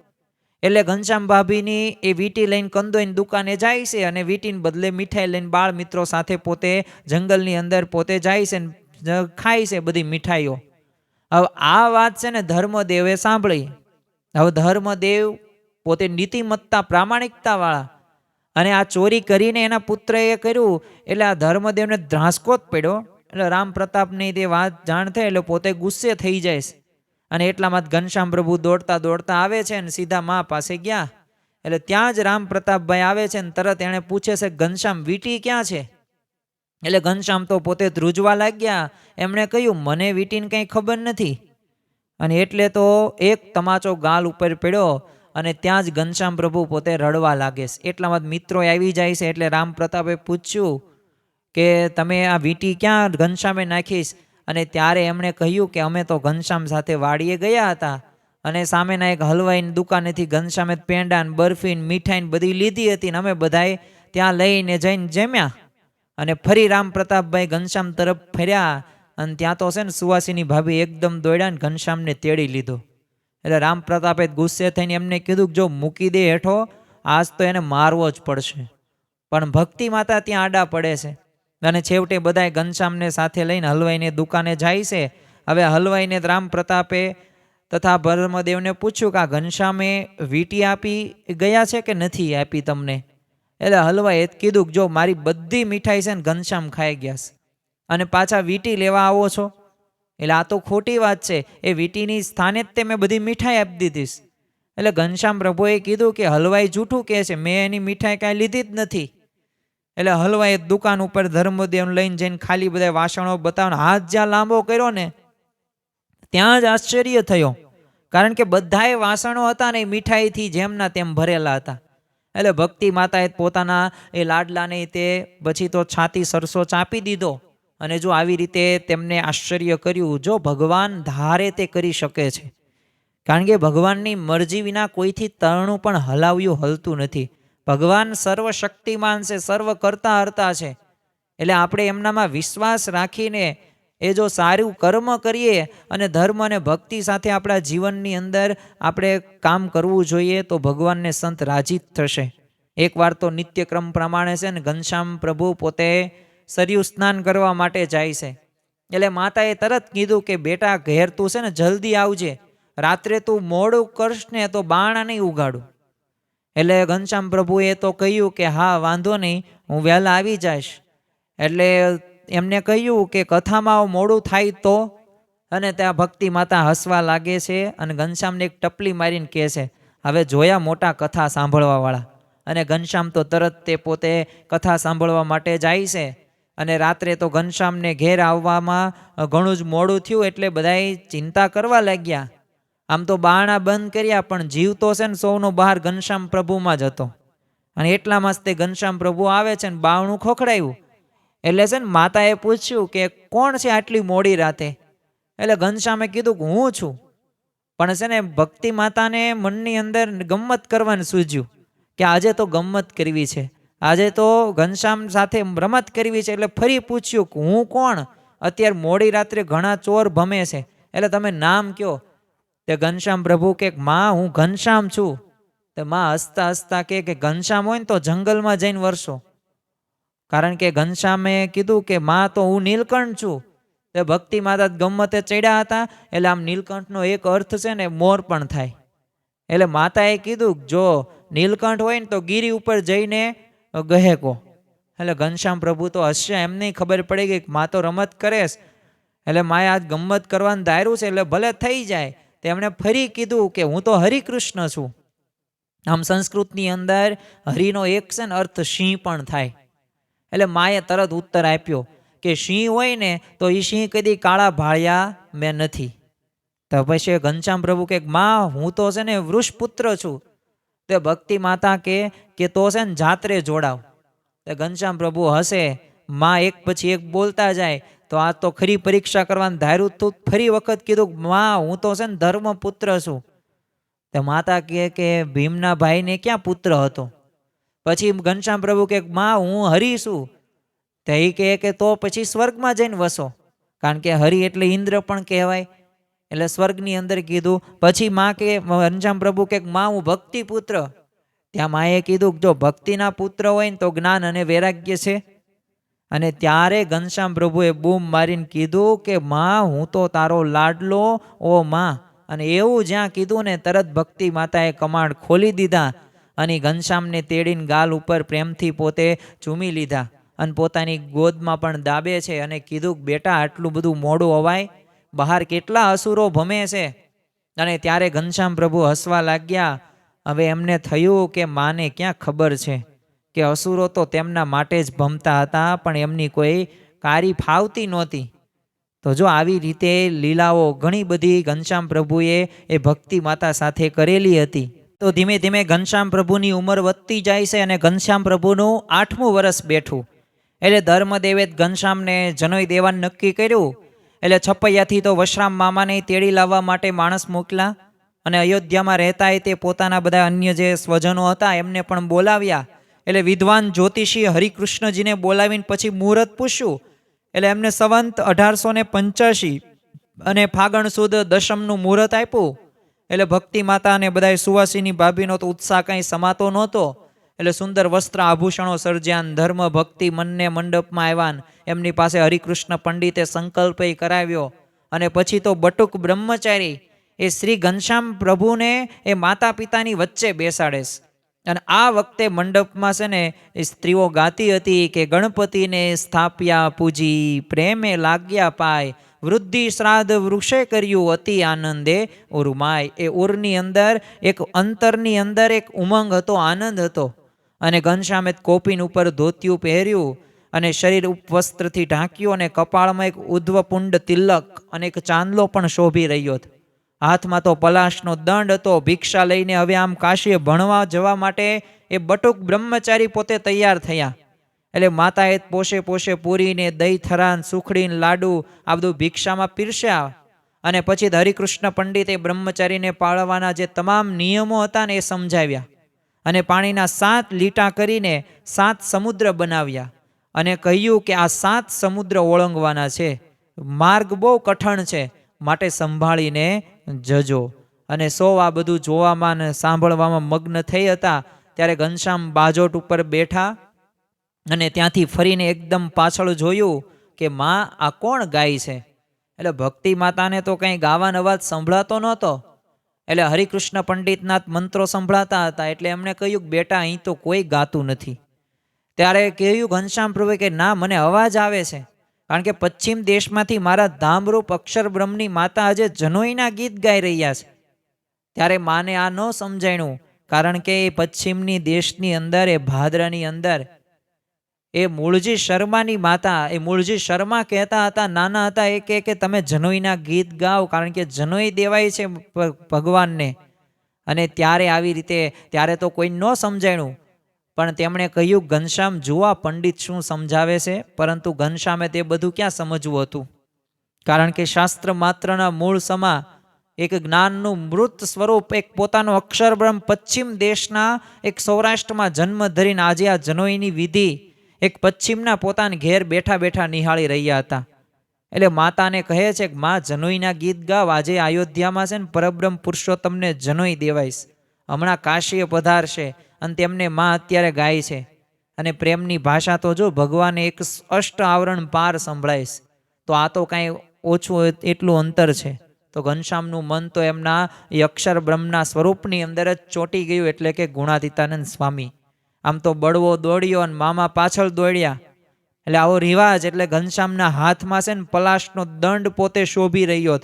એટલે ઘનશ્યામ ભાભીની એ વીંટી લઈને કંદોઈની દુકાને જાય છે અને વીંટીને બદલે મીઠાઈ લઈને બાળ મિત્રો સાથે પોતે જંગલની અંદર પોતે જાય છે ને ખાય છે બધી મીઠાઈઓ. હવે આ વાત છે ને ધર્મદેવે સાંભળી. હવે ધર્મદેવ પોતે નીતિમત્તા પ્રામાણિકતા વાળા, અને આ ચોરી કરીને એના પુત્રએ કર્યું એટલે આ ધર્મદેવને ધ્રાસકો જ પડ્યો. એટલે રામ પ્રતાપની તે વાત જાણ થઈ એટલે પોતે ગુસ્સે થઈ જાય છે. અને એટલામાં ઘનશ્યામ પ્રભુ દોડતા દોડતા આવે છે ને સીધા મા પાસે ગયા. એટલે ત્યાં જ રામ પ્રતાપભાઈ આવે છે ને તરત એણે પૂછે છે ઘનશ્યામ વીંટી ક્યાં છે? એટલે ઘનશ્યામ તો પોતે ધ્રુજવા લાગ્યા. એમણે કહ્યું મને વીંટીને કંઈ ખબર નથી. અને એટલે તો એક તમાચો ગાલ ઉપર પડ્યો અને ત્યાં જ ઘનશ્યામ પ્રભુ પોતે રડવા લાગે છે. એટલામાં મિત્રો આવી જાય છે. એટલે રામ પ્રતાપે પૂછ્યું કે તમે આ વીંટી ક્યાં ઘનશ્યામે નાખીશ? અને ત્યારે એમણે કહ્યું કે અમે તો ઘનશ્યામ સાથે વાડીએ ગયા હતા અને સામેના એક હલવાઈની દુકાનેથી ઘનશ્યામે પેંડા ને બરફી ને મીઠાઈ ને બધી લીધી હતી ને અમે બધાએ ત્યાં લઈને જઈને જમ્યા. અને ફરી રામ પ્રતાપભાઈ ઘનશ્યામ તરફ ફર્યા અને ત્યાં તો છે ને સુવાસીની ભાભી એકદમ દોડ્યા ને ઘનશ્યામને તેડી લીધો. એટલે રામ પ્રતાપે ગુસ્સે થઈને એમને કીધું કે જો મૂકી દે હેઠો, આજ તો એને મારવો જ પડશે. પણ ભક્તિ માતા ત્યાં આડા પડે છે. અને છેવટે બધાએ ઘનશ્યામને સાથે લઈને હલવાઈને દુકાને જાય છે. હવે હલવાઈને રામ પ્રતાપે તથા ધર્મદેવને પૂછ્યું કે આ ઘનશ્યામે વીંટી આપી ગયા છે કે નથી આપી તમને? એટલે હલવાએ કીધું કે જો મારી બધી મીઠાઈ છે ને ઘનશ્યામ ખાઈ ગયા છે અને પાછા વીંટી લેવા આવો છો? એટલે આ તો ખોટી વાત છે, એ વીંટીની સ્થાને જ તે મેં બધી મીઠાઈ આપી દીધીશ. એટલે ઘનશ્યામ પ્રભુએ કીધું કે હલવાઈ જૂઠું કહે છે, મેં એની મીઠાઈ કાંઈ લીધી જ નથી. એટલે હલવાએ દુકાન ઉપર ધર્મદેવ લઈને જઈને ખાલી બધા વાસણો બતાવીને હાથ જ્યાં લાંબો કર્યો ને ત્યાં જ આશ્ચર્ય થયો. કારણ કે બધાએ વાસણો હતા ને મીઠાઈથી જેમના તેમ ભરેલા હતા. એટલે ભક્તિ માતાએ પોતાના એ લાડલાને તે પછી તો છાતી સરસો ચાપી દીધો. અને જો આવી રીતે તેમને આશ્ચર્ય કર્યું. જો ભગવાન ધારે તે કરી શકે છે, કારણ કે ભગવાનની મરજી વિના કોઈથી તરણું પણ હલાવ્યું હલતું નથી. ભગવાન સર્વશક્તિમાન છે, સર્વ કરતા હરતા છે. એટલે આપણે એમનામાં વિશ્વાસ રાખીને એ જો સારું કર્મ કરીએ અને ધર્મ અને ભક્તિ સાથે આપણા જીવનની અંદર આપણે કામ કરવું જોઈએ તો ભગવાનને સંત રાજી જ થશે. એકવાર તો નિત્યક્રમ પ્રમાણે છે ને ઘનશ્યામ પ્રભુ પોતે સરયુ સ્નાન કરવા માટે જાય છે. એટલે માતાએ તરત કીધું કે બેટા ઘેર તું છે ને જલ્દી આવજે, રાત્રે તું મોડું કરશ ને તો બાણા નહીં ઉગાડું. એટલે ઘનશ્યામ પ્રભુએ તો કહ્યું કે હા વાંધો નહીં, હું વહેલા આવી જઈશ. એટલે એમને કહ્યું કે કથામાં મોડું થાય તો? અને ત્યાં ભક્તિ માતા હસવા લાગે છે અને ઘનશ્યામને એક ટપલી મારીને કહે છે હવે જોયા મોટા કથા સાંભળવા વાળા. અને ઘનશ્યામ તો તરત તે પોતે કથા સાંભળવા માટે જાય છે. અને રાત્રે તો ઘનશ્યામને ઘેર આવવામાં ઘણું જ મોડું થયું એટલે બધાએ ચિંતા કરવા લાગ્યા. આમ તો બારણા બંધ કર્યા પણ જીવ તો છે ને સૌનો બહાર ઘનશ્યામ પ્રભુમાં જ હતો. અને એટલામાં જ તે ઘનશ્યામ પ્રભુ આવે છે ને બારણું ખખડાયું. એટલે છે ને માતાએ પૂછ્યું કે કોણ છે આટલી મોડી રાતે? એટલે ઘનશ્યામે કીધું કે હું છું. પણ છે ને ભક્તિ માતાને મનની અંદર ગમ્મત કરવાનું સૂઝ્યું કે આજે તો ગમ્મત કરવી છે, આજે તો ઘનશ્યામ સાથે રમત કરવી છે. એટલે ફરી પૂછ્યું કે હું કોણ? અત્યારે મોડી રાત્રે ઘણા ચોર ભમે છે, એટલે તમે નામ કયો? તે ઘનશ્યામ પ્રભુ કે માં હું ઘનશ્યામ છું. તે માં હસતા હસતા કે ઘનશ્યામ હોય ને તો જંગલમાં જઈને વરસો. કારણ કે ઘનશ્યામે કીધું કે માં તો હું નીલકંઠ છું. તે ભક્તિ માતા ગમ્મતે ચડ્યા હતા. એટલે આમ નીલકંઠનો એક અર્થ છે ને મોર પણ થાય. એટલે માતાએ કીધું જો નીલકંઠ હોય ને તો ગીરી ઉપર જઈને ગહેકો. એટલે ઘનશ્યામ પ્રભુ તો હસ્યા, એમને ખબર પડી ગઈ કે માં તો રમત કરેશ. એટલે માએ આજ ગમ્મત કરવાનું ધાર્યું છે એટલે ભલે થઈ જાય. તેમણે ફરી કીધું કે હું તો હરિકૃષ્ણ છું. આમ સંસ્કૃતની અંદર હરિનો એક છે ને અર્થ સિંહ પણ થાય. એટલે માએ તરત ઉત્તર આપ્યો કે સિંહ હોય ને તો એ સિંહ કદી કાળા ભાળ્યા મેં નથી. તો પછી ઘનશ્યામ પ્રભુ કે માં હું તો છે ને વૃષપુત્ર છું. તે ભક્તિ માતા કે તો છે ને જાત્રે જોડાવ. તે ઘનશ્યામ પ્રભુ હસે. માં એક પછી એક બોલતા જાય તો આ તો ખરી પરીક્ષા કરવાનું ધાર્યું. તું ફરી વખત કીધું માં હું તો છે ને ધર્મપુત્ર છું. તે માતા કે ભીમના ભાઈને ક્યાં પુત્ર હતો? પછી ઘનશ્યામ પ્રભુ કે માં હું હરિ છું. તો એ કહે કે તો પછી સ્વર્ગમાં જઈને વસો, કારણ કે હરિ એટલે ઇન્દ્ર પણ કહેવાય, એટલે સ્વર્ગની અંદર કીધું. પછી માં કે ઘનશ્યામ પ્રભુ કે માં હું ભક્તિ પુત્ર. ત્યાં માએ કીધું જો ભક્તિના પુત્ર હોય ને તો જ્ઞાન અને વૈરાગ્ય છે. અને ત્યારે ઘનશ્યામ પ્રભુએ બૂમ મારીને કીધું કે માં હું તો તારો લાડલો ઓ માં. અને એવું જ્યાં કીધું ને તરત ભક્તિ માતાએ કમાડ ખોલી દીધા અને ઘનશ્યામને તેડીને ગાલ ઉપર પ્રેમથી પોતે ચૂમી લીધા અને પોતાની ગોદમાં પણ દાબે છે અને કીધું બેટા આટલું બધું મોડું અવાય, બહાર કેટલા અસુરો ભમે છે. અને ત્યારે ઘનશ્યામ પ્રભુ હસવા લાગ્યા. હવે એમને થયું કે માને ક્યાં ખબર છે કે અસુરો તો તેમના માટે જ ભમતા હતા, પણ એમની કોઈ કારી ફાવતી નહોતી. તો જો આવી રીતે લીલાઓ ઘણી બધી ઘનશ્યામ પ્રભુએ એ ભક્તિ માતા સાથે કરેલી હતી. તો ધીમે ધીમે ઘનશ્યામ પ્રભુની ઉંમર વધતી જાય છે અને ઘનશ્યામ પ્રભુનું 8મું વર્ષ બેઠું. એટલે ધર્મદેવે ઘનશ્યામને જનોઈ દેવાનું નક્કી કર્યું. એટલે છપૈયાથી તો વશરામ મામાને તેડી લાવવા માટે માણસ મોકલા અને અયોધ્યામાં રહેતા તે પોતાના બધા અન્ય જે સ્વજનો હતા એમને પણ બોલાવ્યા. એટલે વિદ્વાન જ્યોતિષી હરિકૃષ્ણજીને બોલાવીને પછી મુહૂર્ત પૂછ્યું. એટલે એમને સંવંત 1885 અને ફાગણ સુદ દશમનું મુહૂર્ત આપ્યું. એટલે ભક્તિ માતા અને બધા સુવાસીની ભાભીનો તો ઉત્સાહ કંઈ સમાતો નહોતો. એટલે સુંદર વસ્ત્ર આભૂષણો સર્જ્યાન, ધર્મ ભક્તિ મનને મંડપમાં આવ્યાન. એમની પાસે હરિકૃષ્ણ પંડિતે સંકલ્પ કરાવ્યો. અને પછી તો બટુક બ્રહ્મચારી એ શ્રી ઘનશ્યામ પ્રભુને એ માતા પિતાની વચ્ચે બેસાડે છે. અને આ વખતે મંડપમાં છે ને એ સ્ત્રીઓ ગાતી હતી કે ગણપતિને સ્થાપ્યા પૂજી, પ્રેમે લાગ્યા પાય, વૃદ્ધિ શ્રાદ્ધ વૃક્ષે કર્યું અતિ આનંદે ઉર્માય. એ ઉરની અંદર એક અંતરની અંદર એક ઉમંગ હતો, આનંદ હતો. અને ઘનશ્યામે કોપીન ઉપર ધોતિયું પહેર્યું અને શરીર ઉપવસ્ત્રથી ઢાંક્યું અને કપાળમાં એક ઉધ્વપુંડ તિલક અને એક ચાંદલો પણ શોભી રહ્યો હતો. હાથમાં તો પલાશનો દંડ હતો. ભિક્ષા લઈને હવે આમ કાશીએ ભણવા જવા માટે એ બટુક બ્રહ્મચારી પોતે તૈયાર થયા. એટલે માતાએ પોષે પોષે પૂરીને દહીં થરાન સુખડીને લાડુ આ બધું ભિક્ષામાં પીરસ્યા. અને પછી હરિકૃષ્ણ પંડિતે બ્રહ્મચારીને પાળવાના જે તમામ નિયમો હતા ને એ સમજાવ્યા. અને પાણીના 7 લીટા કરીને 7 સમુદ્ર બનાવ્યા અને કહ્યું કે આ 7 સમુદ્ર ઓળંગવાના છે, માર્ગ બહુ કઠણ છે, માટે સંભાળીને જજો. અને સૌ આ બધું જોવામાં અને સાંભળવામાં મગ્ન થઈ હતા. ત્યારે ઘનશ્યામ બાજોટ ઉપર બેઠા અને ત્યાંથી ફરીને એકદમ પાછળ જોયું કે માં આ કોણ ગાય છે. એટલે ભક્તિ માતાને તો કંઈ ગાવાનો અવાજ સંભળાતો નહોતો. એટલે હરિકૃષ્ણ પંડિતના મંત્રો સંભળાતા હતા. એટલે એમણે કહ્યું બેટા અહીં તો કોઈ ગાતું નથી. ત્યારે કહ્યું ઘનશ્યામ પ્રભુએ કે ના મને અવાજ આવે છે, કારણ કે પશ્ચિમ દેશમાંથી મારા ધામરૂપ અક્ષર બ્રહ્મની માતા આજે જનોઈના ગીત ગાઈ રહ્યા છે. ત્યારે માને આ ન સમજાણું, કારણ કે એ પશ્ચિમની દેશની અંદર એ ભાદરાની અંદર એ મૂળજી શર્માની માતા, એ મૂળજી શર્મા કહેતા હતા નાના હતા એ કે તમે જનોઈના ગીત ગાઓ, કારણ કે જનોઈ દેવાય છે ભગવાનને. અને ત્યારે આવી રીતે ત્યારે તો કોઈ ન સમજાણું, પણ તેમણે કહ્યું ઘનશ્યામ જુઓ પંડિત શું સમજાવે છે. પરંતુ ઘનશ્યામે તે બધું ક્યાં સમજવું હતું, કારણ કે શાસ્ત્ર માત્રના મૂળ સમા એક જ્ઞાનનું મૃત સ્વરૂપ એક પોતાનો અક્ષર બ્રહ્મ પશ્ચિમ દેશના એક સૌરાષ્ટ્રમાં જન્મ ધરીને આજે આ જનોઈની વિધિ એક પશ્ચિમના પોતાના ઘેર બેઠા બેઠા નિહાળી રહ્યા હતા. એટલે માતાને કહે છે કે માં જનોઈના ગીત ગાવ, આજે અયોધ્યામાં છે ને પરબ્રહ્મ પુરુષોત્તમને જનોઈ દેવાઈશ, હમણાં કાશીએ પધારશે અને તેમને માં અત્યારે ગાય છે. અને પ્રેમની ભાષા તો જો ભગવાને એક અષ્ટ આવરણ પાર સંભળાઈશ, તો આ તો કાંઈ ઓછું એટલું અંતર છે. તો ઘનશ્યામનું મન તો એમના એ અક્ષર બ્રહ્મના સ્વરૂપની અંદર જ ચોંટી ગયું. એટલે કે ગુણાતીતાનંદ સ્વામી આમ તો બળવો દોડ્યો અને મામા પાછળ દોડ્યા. એટલે આવો રિવાજ. એટલે ઘનશ્યામના હાથમાં છે ને પલાશનો દંડ પોતે શોભી રહ્યો,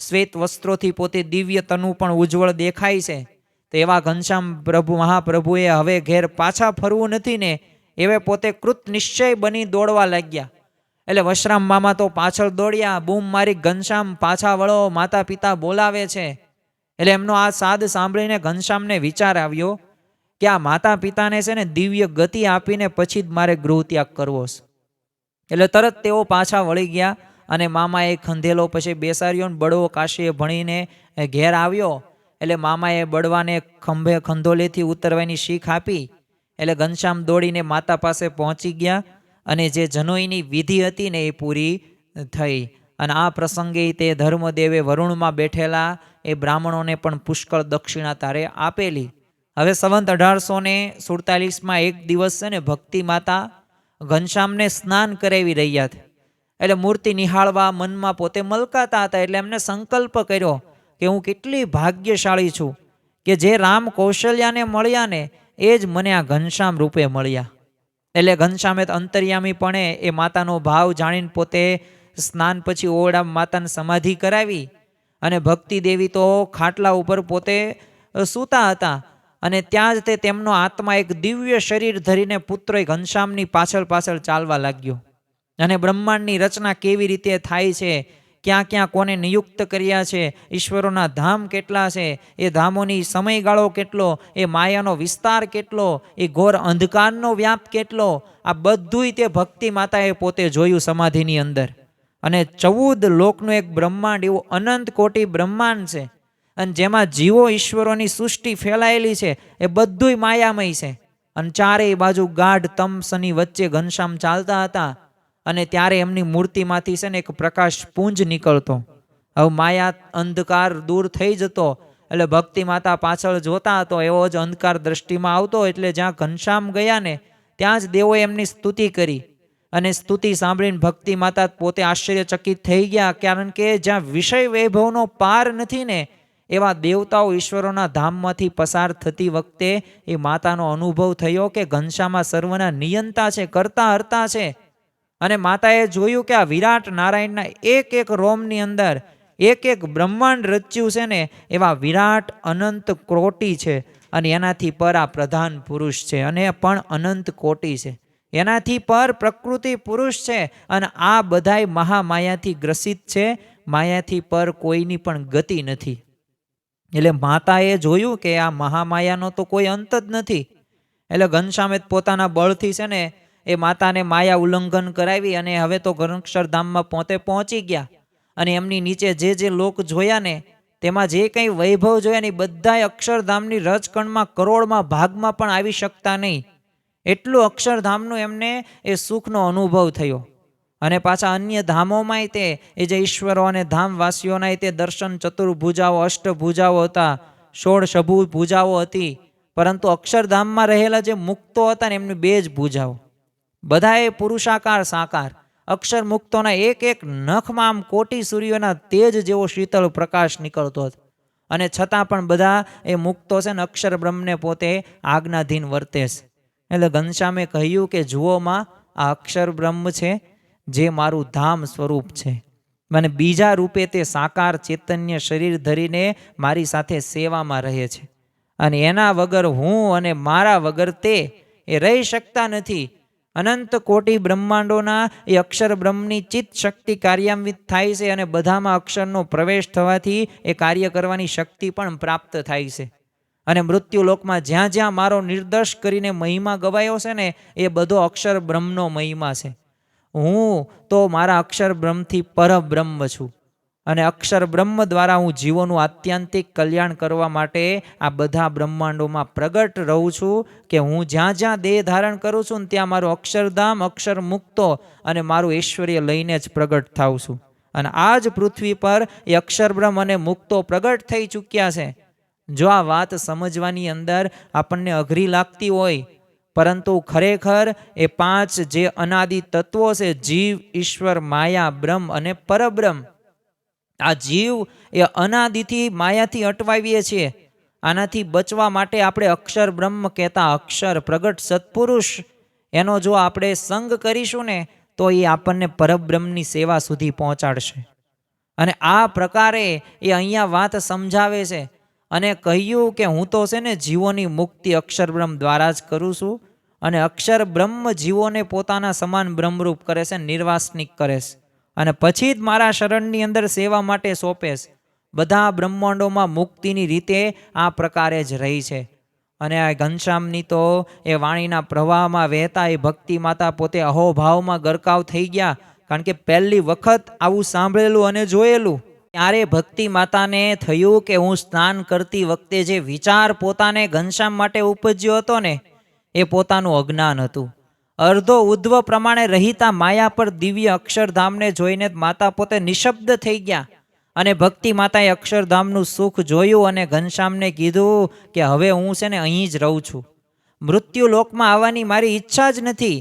શ્વેત વસ્ત્રોથી પોતે દિવ્ય તનુ પણ ઉજ્જવળ દેખાય છે. તો એવા ઘનશ્યામ પ્રભુ મહાપ્રભુએ હવે ઘેર પાછા ફરવું નથી ને એવે પોતે કૃત નિશ્ચય બની દોડવા લાગ્યા. એટલે વશરામ મામા તો પાછળ દોડ્યા, બૂમ મારી ઘનશ્યામ પાછા વળો, માતા પિતા બોલાવે છે. એટલે એમનો આ સાદ સાંભળીને ઘનશ્યામને વિચાર આવ્યો કે આ માતા પિતાને છે ને દિવ્ય ગતિ આપીને પછી જ મારે ગૃહ ત્યાગ કરવો છે. એટલે તરત તેઓ પાછા વળી ગયા અને મામાએ ખંધેલો પછી બેસાડ્યો ને બળવો કાશીએ ભણીને ઘેર આવ્યો. એટલે મામાએ બળવાને ખંભે ખંધોલેથી ઉતરવાની શીખ આપી. એટલે ઘનશ્યામ દોડીને માતા પાસે પહોંચી ગયા અને જે જનોઈની વિધિ હતી ને એ પૂરી થઈ. અને આ પ્રસંગે તે ધર્મદેવે વરુણમાં બેઠેલા એ બ્રાહ્મણોને પણ પુષ્કળ દક્ષિણા તારે આપેલી. હવે સંવત 1847 એક દિવસ છે ને ભક્તિ માતા ઘનશ્યામને સ્નાન કરાવી રહ્યા હતા. એટલે મૂર્તિ નિહાળવા મનમાં પોતે મલકાતા હતા. એટલે એમને સંકલ્પ કર્યો કે હું કેટલી ભાગ્યશાળી છું કે જે રામ કૌશલ્યાને મળ્યા ને એ જ મને આ ઘનશ્યામ રૂપે મળ્યા. એટલે ઘનશ્યામે અંતર્યામીપણે એ માતાનો ભાવ જાણીને પોતે સ્નાન પછી ઓરડા માતાને સમાધિ કરાવી. અને ભક્તિ દેવી તો ખાટલા ઉપર પોતે સૂતા હતા. અને ત્યાં જ તેમનો આત્મા એક દિવ્ય શરીર ધરીને પુત્ર ઘનશ્યામની પાછળ પાછળ ચાલવા લાગ્યો. અને બ્રહ્માંડની રચના કેવી રીતે થાય છે, ક્યાં ક્યાં કોને નિયુક્ત કર્યા છે, ઈશ્વરોના ધામ કેટલા છે, એ ધામોની સમયગાળો કેટલો, એ માયાનો વિસ્તાર કેટલો, એ ઘોર અંધકારનો વ્યાપ કેટલો, આ બધુંય તે ભક્તિ માતાએ પોતે જોયું સમાધિની અંદર. અને 14 લોકનું એક બ્રહ્માંડ એવું અનંત કોટી બ્રહ્માંડ છે. અને જેમાં જીવો ઈશ્વરોની સૃષ્ટિ ફેલાયેલી છે એ બધુંય માયામય છે. અને ચારેય બાજુ ગાઢ તમસની વચ્ચે ઘનશ્યામ ચાલતા હતા. અને ત્યારે એમની મૂર્તિમાંથી છે ને એક પ્રકાશ પુંજ નીકળતો. હવે માયા અંધકાર દૂર થઈ જતો. એટલે ભક્તિ માતા પાછળ જોતા હતો, એવો જ અંધકાર દ્રષ્ટિમાં આવતો. એટલે જ્યાં ઘનશ્યામ ગયા ને ત્યાં જ દેવોએ એમની સ્તુતિ કરી. અને સ્તુતિ સાંભળીને ભક્તિ માતા પોતે આશ્ચર્યચકિત થઈ ગયા. કારણ કે જ્યાં વિષય વૈભવનો પાર નથી ને એવા દેવતાઓ ઈશ્વરોના ધામમાંથી પસાર થતી વખતે એ માતાનો અનુભવ થયો કે ઘનશ્યામા સર્વના નિયંતા છે, કરતા હરતા છે. અને માતાએ જોયું કે આ વિરાટ નારાયણના એક એક રોમની અંદર એક એક બ્રહ્માંડ રચ્યું છે ને એવા વિરાટ અનંત કોટી છે. અને એનાથી પર આ પ્રધાન પુરુષ છે અને પણ અનંત કોટી છે. એનાથી પર પ્રકૃતિ પુરુષ છે. અને આ બધાય મહામાયાથી ગ્રસિત છે. માયાથી પર કોઈની પણ ગતિ નથી. એટલે માતાએ જોયું કે આ મહામાયાનો તો કોઈ અંત જ નથી. એટલે ઘનશ્યામે પોતાના બળથી છે ને એ માતાને માયા ઉલ્લંઘન કરાવી. અને હવે તો અક્ષરધામમાં પોતે પહોંચી ગયા. અને એમની નીચે જે લોક જોયા ને તેમાં જે કંઈ વૈભવ જોયા ને બધા અક્ષરધામની રજકણમાં કરોડમાં ભાગમાં પણ આવી શકતા નહીં. એટલું અક્ષરધામનું એમને એ સુખનો અનુભવ થયો. અને પાછા અન્ય ધામોમાંય તે એ જે ઈશ્વરો અને ધામવાસીઓના તે દર્શન ચતુર્ભુજાઓ અષ્ટભુજાઓ હતા, 16 ભુજાઓ હતી. પરંતુ અક્ષરધામમાં રહેલા જે મુક્તો હતા ને એમની 2 જ ભુજાઓ. બધાએ પુરુષાકાર સાકાર. અક્ષર મુક્તોના એક એક નખમાં આમ કોટી સૂર્યોના તેજ જેવો શીતળ પ્રકાશ નીકળતો હતો. અને છતાં પણ બધા એ મુક્તો છે ને અક્ષર બ્રહ્મને પોતે આજ્ઞાધીન વર્તે છે. એટલે ઘનશ્યામે કહ્યું કે જુઓમાં આ અક્ષર બ્રહ્મ છે જે મારું ધામ સ્વરૂપ છે. મને બીજા રૂપે તે સાકાર ચૈતન્ય શરીર ધરીને મારી સાથે સેવામાં રહે છે. અને એના વગર હું અને મારા વગર તે એ રહી શકતા નથી. અનંત કોટી બ્રહ્માંડોના એ અક્ષર બ્રહ્મની ચિત્ત શક્તિ કાર્યાન્વિત થાય છે. અને બધામાં અક્ષરનો પ્રવેશ થવાથી એ કાર્ય કરવાની શક્તિ પણ પ્રાપ્ત થાય છે. અને મૃત્યુલોકમાં જ્યાં જ્યાં મારો નિર્દર્શ કરીને મહિમા ગવાયો છે ને એ બધો અક્ષર બ્રહ્મનો મહિમા છે. હું તો મારા અક્ષર બ્રહ્મથી પરબ્રહ્મ છું. અને અક્ષર બ્રહ્મ દ્વારા હું જીવોનું આત્યંતિક કલ્યાણ કરવા માટે આ બધા બ્રહ્માંડોમાં પ્રગટ રહું છું. કે હું જ્યાં જ્યાં દેહ ધારણ કરું છું ને ત્યાં મારું અક્ષરધામ અક્ષર મુક્તો અને મારું ઐશ્વર્ય લઈને જ પ્રગટ થાઉં છું. અને આ જ પૃથ્વી પર એ અક્ષર બ્રહ્મ અને મુક્તો પ્રગટ થઈ ચૂક્યા છે. જો આ વાત સમજવાની અંદર આપણને અઘરી લાગતી હોય, પરંતુ ખરેખર એ 5 જે અનાદિ તત્વો છે, જીવ, ઈશ્વર, માયા, બ્રહ્મ અને પરબ્રહ્મ. આ જીવ એ અનાદિથી માયાથી અટવાવીએ છીએ. આનાથી બચવા માટે આપણે અક્ષર બ્રહ્મ કહેતા અક્ષર પ્રગટ સત્પુરુષ એનો જો આપણે સંગ કરીશું ને તો એ આપણને પરબ્રહ્મની સેવા સુધી પહોંચાડશે. અને આ પ્રકારે એ અહીંયા વાત સમજાવે છે. અને કહ્યું કે હું તો છે ને જીવોની મુક્તિ અક્ષર બ્રહ્મ દ્વારા જ કરું છું. અને અક્ષર બ્રહ્મ જીવોને પોતાના સમાન બ્રહ્મરૂપ કરે છે, નિર્વાસનિક કરે છે. અને પછી જ મારા શરણની અંદર સેવા માટે સોંપેશ. બધા બ્રહ્માંડોમાં મુક્તિની રીતે આ પ્રકારે જ રહી છે. અને આ ઘનશ્યામની તો એ વાણીના પ્રવાહમાં વહેતા એ ભક્તિ માતા પોતે અહોભાવમાં ગરકાવ થઈ ગયા. કારણ કે પહેલી વખત આવું સાંભળેલું અને જોયેલું. ત્યારે ભક્તિ માતાને થયું કે હું સ્નાન કરતી વખતે જે વિચાર પોતાને ઘનશ્યામ માટે ઉપજ્યો હતો ને એ પોતાનું અજ્ઞાન હતું. અર્ધો ઉદ્ધવ પ્રમાણે રહિતા માયા પર દિવ્ય અક્ષરધામને જોઈને માતા પોતે નિશબ્દ થઈ ગયા અને ભક્તિ માતાએ અક્ષરધામનું સુખ જોયું અને ઘનશ્યામને કીધું કે હવે હું છે ને અહીં જ રહું છું, મૃત્યુ લોકમાં આવવાની મારી ઈચ્છા જ નથી.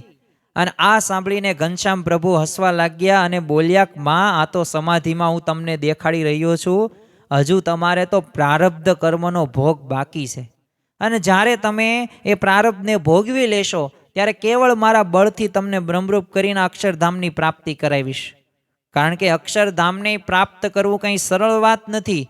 અને આ સાંભળીને ઘનશ્યામ પ્રભુ હસવા લાગ્યા અને બોલ્યા, માં આ તો સમાધિમાં હું તમને દેખાડી રહ્યો છું, હજુ તમારે તો પ્રારબ્ધ કર્મનો ભોગ બાકી છે. અને જ્યારે તમે એ પ્રારબ્ધને ભોગવી લેશો ત્યારે કેવળ મારા બળથી તમને બ્રહ્મરૂપ કરીને અક્ષરધામની પ્રાપ્તિ કરાવીશ. કારણ કે અક્ષરધામને પ્રાપ્ત કરવું કંઈ સરળ વાત નથી.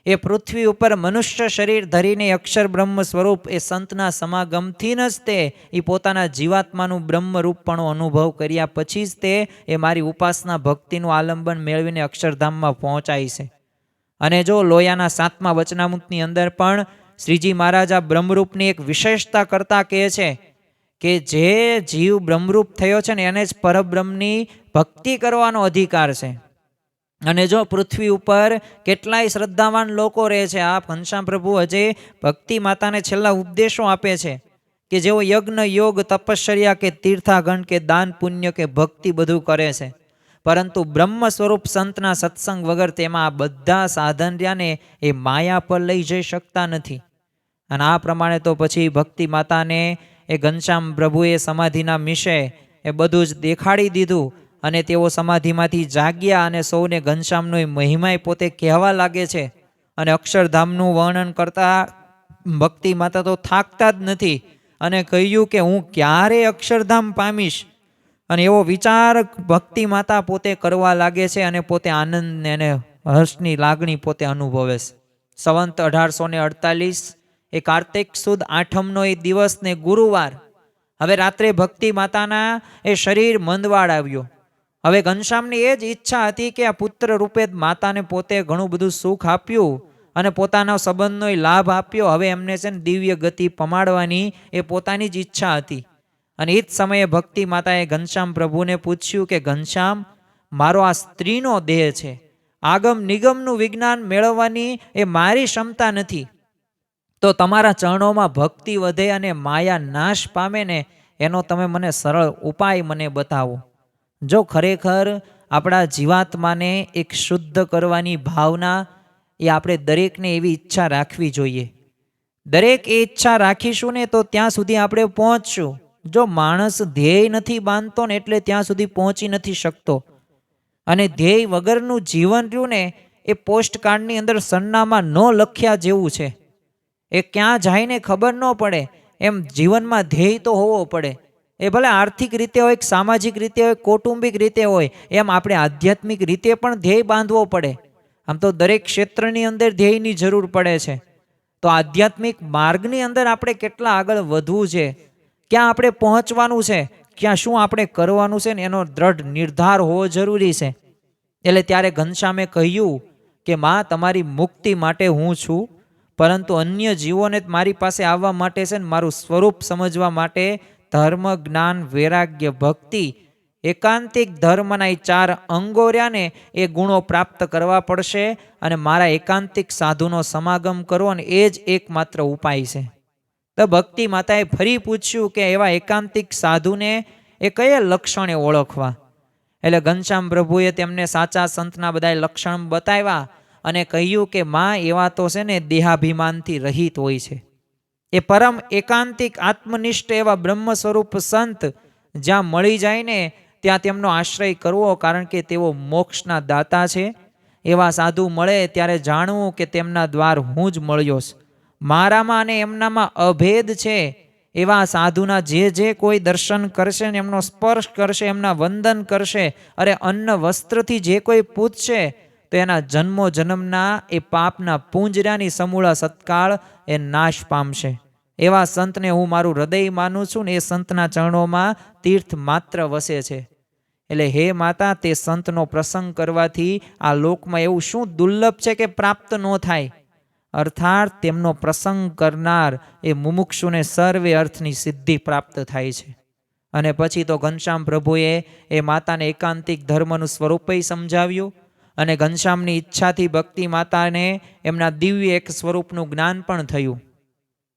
એ પૃથ્વી ઉપર મનુષ્ય શરીર ધરીને અક્ષર બ્રહ્મ સ્વરૂપ એ સંતના સમાગમથી જ તે એ પોતાના જીવાત્માનું બ્રહ્મરૂપપણો અનુભવ કર્યા પછી જ તે એ મારી ઉપાસના ભક્તિનું આલંબન મેળવીને અક્ષરધામમાં પહોંચાય છે. અને જો લોયાના 7મા વચનામૃતની અંદર પણ શ્રીજી મહારાજ આ બ્રહ્મરૂપની એક વિશેષતા કરતા કહે છે કે જે જીવ બ્રહ્મરૂપ થયો છે ને એને જ પરબ્રહ્મની ભક્તિ કરવાનો અધિકાર છે. અને જો પૃથ્વી ઉપર કેટલાય શ્રદ્ધાવાન લોકો રહે છે, આ ઘનશ્યામ પ્રભુ હજે ભક્તિ માતાને છેલ્લા ઉપદેશો આપે છે કે જેઓ યજ્ઞ યોગ તપશ્ચર્યા કે તીર્થાગણ કે દાન પુણ્ય કે ભક્તિ બધું કરે છે, પરંતુ બ્રહ્મ સ્વરૂપ સંતના સત્સંગ વગર તેમાં આ બધા સાધન રહ્યાને એ માયા પર લઈ જઈ શકતા નથી. અને આ પ્રમાણે તો પછી ભક્તિ માતાને એ ઘનશ્યામ પ્રભુએ સમાધિના મિશે એ બધું જ દેખાડી દીધું અને તેઓ સમાધિમાંથી જાગ્યા અને સૌને ઘનશ્યામનો એ મહિમાય પોતે કહેવા લાગે છે. અને અક્ષરધામનું વર્ણન કરતા ભક્તિ માતા તો થાકતા જ નથી અને કહ્યું કે હું ક્યારે અક્ષરધામ પામીશ, અને એવો વિચાર ભક્તિ માતા પોતે કરવા લાગે છે અને પોતે આનંદ અને હર્ષની લાગણી પોતે અનુભવે છે. સંવંત 1848 એ કાર્તિક સુદ 8મનો એ દિવસ ને ગુરુવાર. હવે રાત્રે ભક્તિ માતાના એ શરીર મંદવાડ આવ્યો. હવે ઘનશ્યામની એ જ ઈચ્છા હતી કે આ પુત્ર રૂપે માતાને પોતે ઘણું બધું સુખ આપ્યું અને પોતાના સંબંધનો લાભ આપ્યો. હવે એમને છે ને દિવ્ય ગતિ પમાડવાની એ પોતાની જ ઈચ્છા હતી. અને એ જ સમયે ભક્તિ માતાએ ઘનશ્યામ પ્રભુને પૂછ્યું કે ઘનશ્યામ, મારો આ સ્ત્રીનો દેહ છે, આગમ નિગમનું વિજ્ઞાન મેળવવાની એ મારી ક્ષમતા નથી, તો તમારા ચરણોમાં ભક્તિ વધે અને માયા નાશ પામે ને એનો તમે મને સરળ ઉપાય મને બતાવો. જો ખરેખર આપણા જીવાત્માને એક શુદ્ધ કરવાની ભાવના એ આપણે દરેકને એવી ઈચ્છા રાખવી જોઈએ. દરેક એ ઈચ્છા રાખીશું ને તો ત્યાં સુધી આપણે પહોંચશું. જો માણસ ધ્યેય નથી બાંધતો ને એટલે ત્યાં સુધી પહોંચી નથી શકતો. અને ધ્યેય વગરનું જીવન રહ્યું ને એ પોસ્ટકાર્ડની અંદર સરનામા ન લખ્યા જેવું છે. એ ક્યાં જાય ને ખબર ન પડે. એમ જીવનમાં ધ્યેય તો હોવો પડે. એ ભલે આર્થિક રીતે હોય, સામાજિક રીતે હોય, કૌટુંબિક રીતે હોય, એમ આપણે આધ્યાત્મિક રીતે પણ ધ્યેય બાંધવો પડે. આમ તો દરેક ક્ષેત્રની અંદર ધ્યેયની જરૂર પડે છે. તો આધ્યાત્મિક માર્ગની અંદર આપણે કેટલા આગળ વધવું છે, ક્યાં આપણે પહોંચવાનું છે, ક્યાં શું આપણે કરવાનું છે ને એનો દ્રઢ નિર્ધાર હોવો જરૂરી છે. એટલે ત્યારે ઘનશ્યામે કહ્યું કે માં, તમારી મુક્તિ માટે હું છું, પરંતુ અન્ય જીવોને મારી પાસે આવવા માટે છે ને મારું સ્વરૂપ સમજવા માટે ધર્મ, જ્ઞાન, વૈરાગ્ય, ભક્તિ, એકાંતિક ધર્મના એ 4 અંગો રહ્યા ને એ ગુણો પ્રાપ્ત કરવા પડશે. અને મારા એકાંતિક સાધુનો સમાગમ કરવો અને એ જ એકમાત્ર ઉપાય છે. તો ભક્તિ માતાએ ફરી પૂછ્યું કે એવા એકાંતિક સાધુને એ કયા લક્ષણે ઓળખવા? એટલે ઘનશ્યામ પ્રભુએ તેમને સાચા સંતના બધા લક્ષણ બતાવ્યા અને કહ્યું કે માં, એવા તો છે ને દેહાભિમાનથી રહિત હોય છે. એ પરમ એકાંતિક આત્મનિષ્ઠ એવા બ્રહ્મ સ્વરૂપ સંત જ્યાં મળી જાય ને ત્યાં તેમનો આશ્રય કરવો, કારણ કે તેઓ મોક્ષના દાતા છે. એવા સાધુ મળે ત્યારે જાણવું કે તેમના દ્વાર હું જ મળ્યો છું. મારામાં અને એમનામાં અભેદ છે. એવા સાધુના જે કોઈ દર્શન કરશે ને એમનો સ્પર્શ કરશે, એમના વંદન કરશે, અરે અન્ન વસ્ત્રથી જે કોઈ પૂછશે તો એના જન્મો જન્મના એ પાપના પૂંજરાની સમૂળા સત્કાળ એ નાશ પામશે. એવા સંતને હું મારું હૃદય માનું છું ને એ સંતના ચરણોમાં તીર્થ માત્ર વસે છે. એટલે હે માતા, તે સંતનો પ્રસંગ કરવાથી આ લોકમાં એવું શું દુર્લભ છે કે પ્રાપ્ત ન થાય? અર્થાત તેમનો પ્રસંગ કરનાર એ મુમુક્ષુને સર્વે અર્થની સિદ્ધિ પ્રાપ્ત થાય છે. અને પછી તો ઘનશ્યામ પ્રભુએ એ માતાને એકાંતિક ધર્મનું સ્વરૂપય સમજાવ્યું અને ઘનશ્યામની ઈચ્છાથી ભક્તિ માતાને એમના દિવ્ય એક સ્વરૂપનું જ્ઞાન પણ થયું.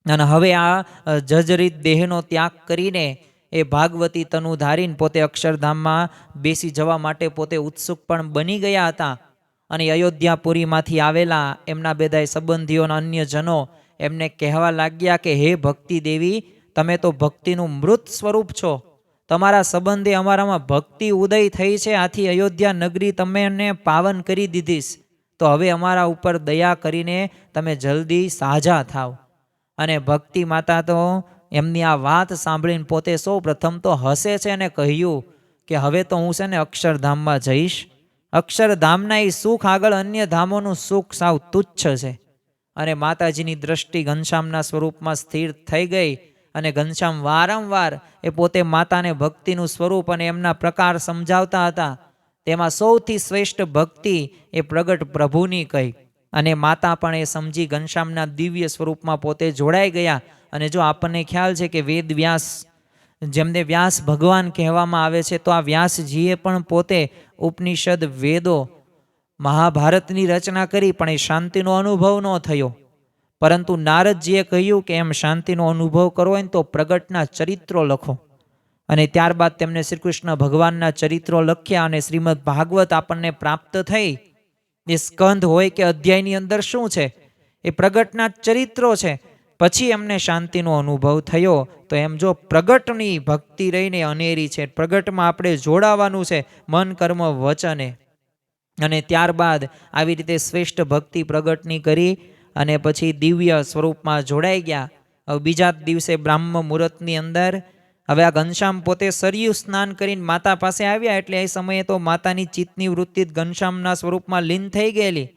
અને હવે આ જર્જરિત દેહનો ત્યાગ કરીને એ ભાગવતી તનુ ધારીને પોતે અક્ષરધામમાં બેસી જવા માટે પોતે ઉત્સુક પણ બની ગયા હતા. અને અયોધ્યાપુરીમાંથી આવેલા એમના બધાય સંબંધીઓ અને અન્ય જનો એમને કહેવા લાગ્યા કે હે ભક્તિ દેવી, તમે તો ભક્તિનું મૃત સ્વરૂપ છો, તમારા સંબંધે અમારામાં ભક્તિ ઉદય થઈ છે, આથી અયોધ્યા નગરી તમે પાવન કરી દીધીશ, તો હવે અમારા ઉપર દયા કરીને તમે જલ્દી સાજા થાવ. અને ભક્તિ માતા તો એમની આ વાત સાંભળીને પોતે સૌ પ્રથમ તો હસે છે અને કહ્યું કે હવે તો હું છે ને અક્ષરધામમાં જઈશ. અક્ષરધામના એ સુખ આગળ અન્ય ધામોનું સુખ સાવ તુચ્છ છે. અને માતાજીની દ્રષ્ટિ ઘનશ્યામના સ્વરૂપમાં સ્થિર થઈ ગઈ. અને ઘનશ્યામ વારંવાર એ પોતે માતાને ભક્તિનું સ્વરૂપ અને એમના પ્રકાર સમજાવતા હતા. તેમાં સૌથી શ્રેષ્ઠ ભક્તિ એ પ્રગટ પ્રભુની કહી. અને માતા પણ એ સમજી ઘનશ્યામના દિવ્ય સ્વરૂપમાં પોતે જોડાઈ ગયા. અને જો આપણને ખ્યાલ છે કે વેદ વ્યાસ, જેમને વ્યાસ ભગવાન કહેવામાં આવે છે, તો આ વ્યાસજીએ પણ પોતે ઉપનિષદ વેદો મહાભારતની રચના કરી, પણ એ શાંતિનો અનુભવ ન થયો. પરંતુ નારદજીએ કહ્યું કે એમ શાંતિનો અનુભવ કરવો હોય ને તો પ્રગટના ચરિત્રો લખો. અને ત્યારબાદ તેમને શ્રી કૃષ્ણ ભગવાનના ચરિત્રો લખ્યા અને શ્રીમદ ભાગવત આપણને પ્રાપ્ત થઈ. એ સ્કંધ હોય કે અધ્યાયની અંદર શું છે? એ પ્રગટના ચરિત્રો છે. પછી એમને શાંતિનો અનુભવ થયો. તો એમ જો પ્રગટની ભક્તિ રહીને અનેરી છે, પ્રગટમાં આપણે જોડાવાનું છે મન કર્મ વચને. અને ત્યારબાદ આવી રીતે શ્રેષ્ઠ ભક્તિ પ્રગટની કરી અને પછી દિવ્ય સ્વરૂપમાં જોડાઈ ગયા. હવે બીજા દિવસે બ્રાહ્મ મુહૂર્તની અંદર હવે આ ઘનશ્યામ પોતે સરયુ સ્નાન કરીને માતા પાસે આવ્યા. એટલે એ સમયે તો માતાની ચિત્તની વૃત્તિ ઘનશ્યામના સ્વરૂપમાં લીન થઈ ગયેલી.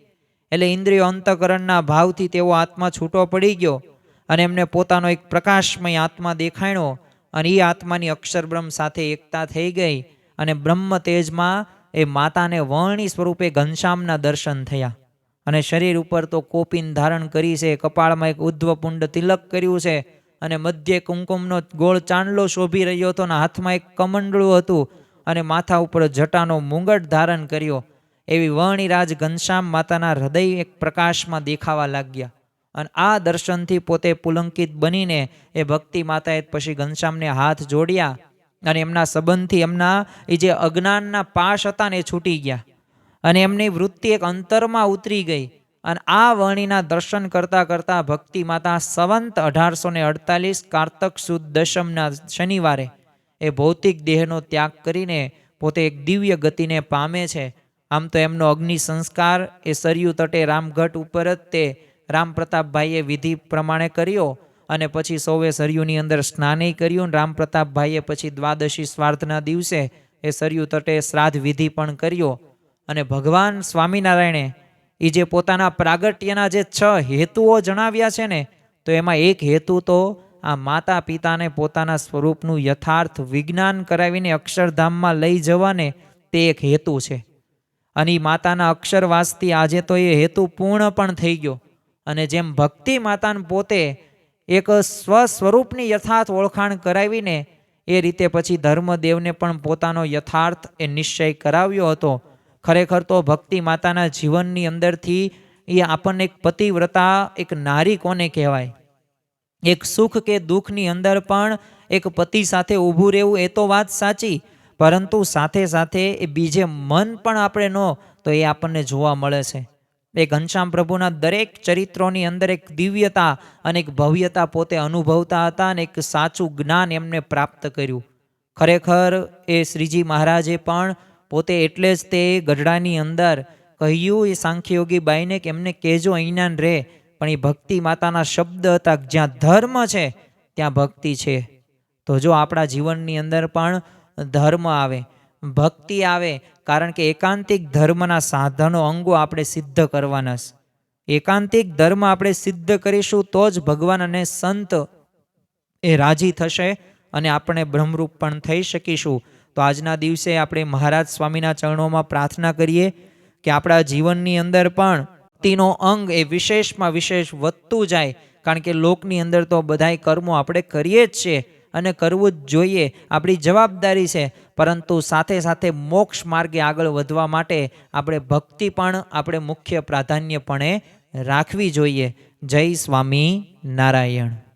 એટલે ઇન્દ્રિયો અંતકરણના ભાવથી તેવો આત્મા છૂટો પડી ગયો અને એમને પોતાનો એક પ્રકાશમય આત્મા દેખાણ્યો. અને એ આત્માની અક્ષર બ્રહ્મ સાથે એકતા થઈ ગઈ. અને બ્રહ્મ તેજમાં એ માતાને વર્ણી સ્વરૂપે ઘનશ્યામના દર્શન થયા. અને શરીર ઉપર તો કોપીન ધારણ કરી છે, કપાળમાં એક ઉદ્ધવપુંડ તિલક કર્યું છે, અને મધ્ય કુમકુમનો ગોળ ચાંદલો શોભી રહ્યો હતો, અને હાથમાં એક કમંડળું હતું, અને માથા ઉપર જટાનો મુંગટ ધારણ કર્યો. એવી વર્ણિરાજ ઘનશ્યામ માતાના હૃદય એક પ્રકાશમાં દેખાવા લાગ્યા. અને આ દર્શનથી પોતે પુલંકિત બનીને એ ભક્તિ માતાએ પછી ઘનશ્યામને હાથ જોડ્યા. અને એમના સંબંધથી એમના એ જે અજ્ઞાનના પાશ હતા ને એ છૂટી ગયા. અને એમની વૃત્તિ એક અંતરમાં ઉતરી ગઈ. અને આ વર્ણિના દર્શન કરતા કરતા ભક્તિ માતા સંવંત 1848 કારતક સુદ દશમના શનિવારે એ ભૌતિક દેહનો ત્યાગ કરીને પોતે એક દિવ્ય ગતિને પામે છે. આમ તો એમનો અગ્નિ સંસ્કાર એ સરયુ તટે રામગઢ ઉપર જ તે રામ પ્રતાપભાઈએ વિધિ પ્રમાણે કર્યો. અને પછી સૌએ સરયુની અંદર સ્નાનેય કર્યું. રામ પ્રતાપભાઈએ પછી દ્વાદશી સ્વાર્થના દિવસે એ સરયુ તટે શ્રાદ્ધ વિધિ પણ કર્યો. અને ભગવાન સ્વામિનારાયણે એ જે પોતાના પ્રાગટ્યના જે 6 હેતુઓ જણાવ્યા છે ને, તો એમાં એક હેતુ તો આ માતા પિતાને પોતાના સ્વરૂપનું યથાર્થ વિજ્ઞાન કરાવીને અક્ષરધામમાં લઈ જવાને તે એક હેતુ છે. અને એ માતાના અક્ષરવાસથી આજે તો એ હેતુ પૂર્ણ પણ થઈ ગયો. અને જેમ ભક્તિ માતાને પોતે એક સ્વસ્વરૂપની યથાર્થ ઓળખાણ કરાવીને એ રીતે પછી ધર્મદેવને પણ પોતાનો યથાર્થ એ નિશ્ચય કરાવ્યો હતો. ખરેખર તો ભક્તિ માતાના જીવનની અંદરથી એ આપણને એક પતિવ્રતા, એક નારી કોને કહેવાય, એક સુખ કે દુઃખની અંદર પણ એક પતિ સાથે ઊભું રહેવું એ તો વાત સાચી, પરંતુ સાથે સાથે એ બીજે મન પણ આપણે ન, તો એ આપણને જોવા મળે છે. એ ઘનશ્યામ પ્રભુના દરેક ચરિત્રોની અંદર એક દિવ્યતા અને એક ભવ્યતા પોતે અનુભવતા હતા અને એક સાચું જ્ઞાન એમને પ્રાપ્ત કર્યું. ખરેખર એ શ્રીજી મહારાજે પણ પોતે એટલે જ તે ગઢડાની અંદર કહ્યું એ સાંખ્યયોગી બાઈને કે એમને કહેજો અહીંના રહે, પણ એ ભક્તિ માતાના શબ્દ હતા, જ્યાં ધર્મ છે ત્યાં ભક્તિ છે. તો જો આપણા જીવનની અંદર પણ ધર્મ આવે, ભક્તિ આવે, કારણ કે એકાંતિક ધર્મના સાધનો અંગો આપણે સિદ્ધ કરવાના છે. એકાંતિક ધર્મ આપણે સિદ્ધ કરીશું તો જ ભગવાન અને સંત એ રાજી થશે અને આપણે બ્રહ્મરૂપ પણ થઈ શકીશું. તો આજના દિવસે આપણે મહારાજ સ્વામીના ચરણોમાં પ્રાર્થના કરીએ કે આપણા જીવનની અંદર પણ ભક્તિનો અંગ એ વિશેષમાં વિશેષ વધતું જાય. કારણ કે લોકની અંદર તો બધાય કર્મો આપણે કરીએ જ છીએ અને કરવું જ જોઈએ, આપણી જવાબદારી છે. પરંતુ સાથે સાથે મોક્ષ માર્ગે આગળ વધવા માટે આપણે ભક્તિ પણ આપણે મુખ્ય પ્રાધાન્યપણે રાખવી જોઈએ. જય સ્વામી નારાયણ.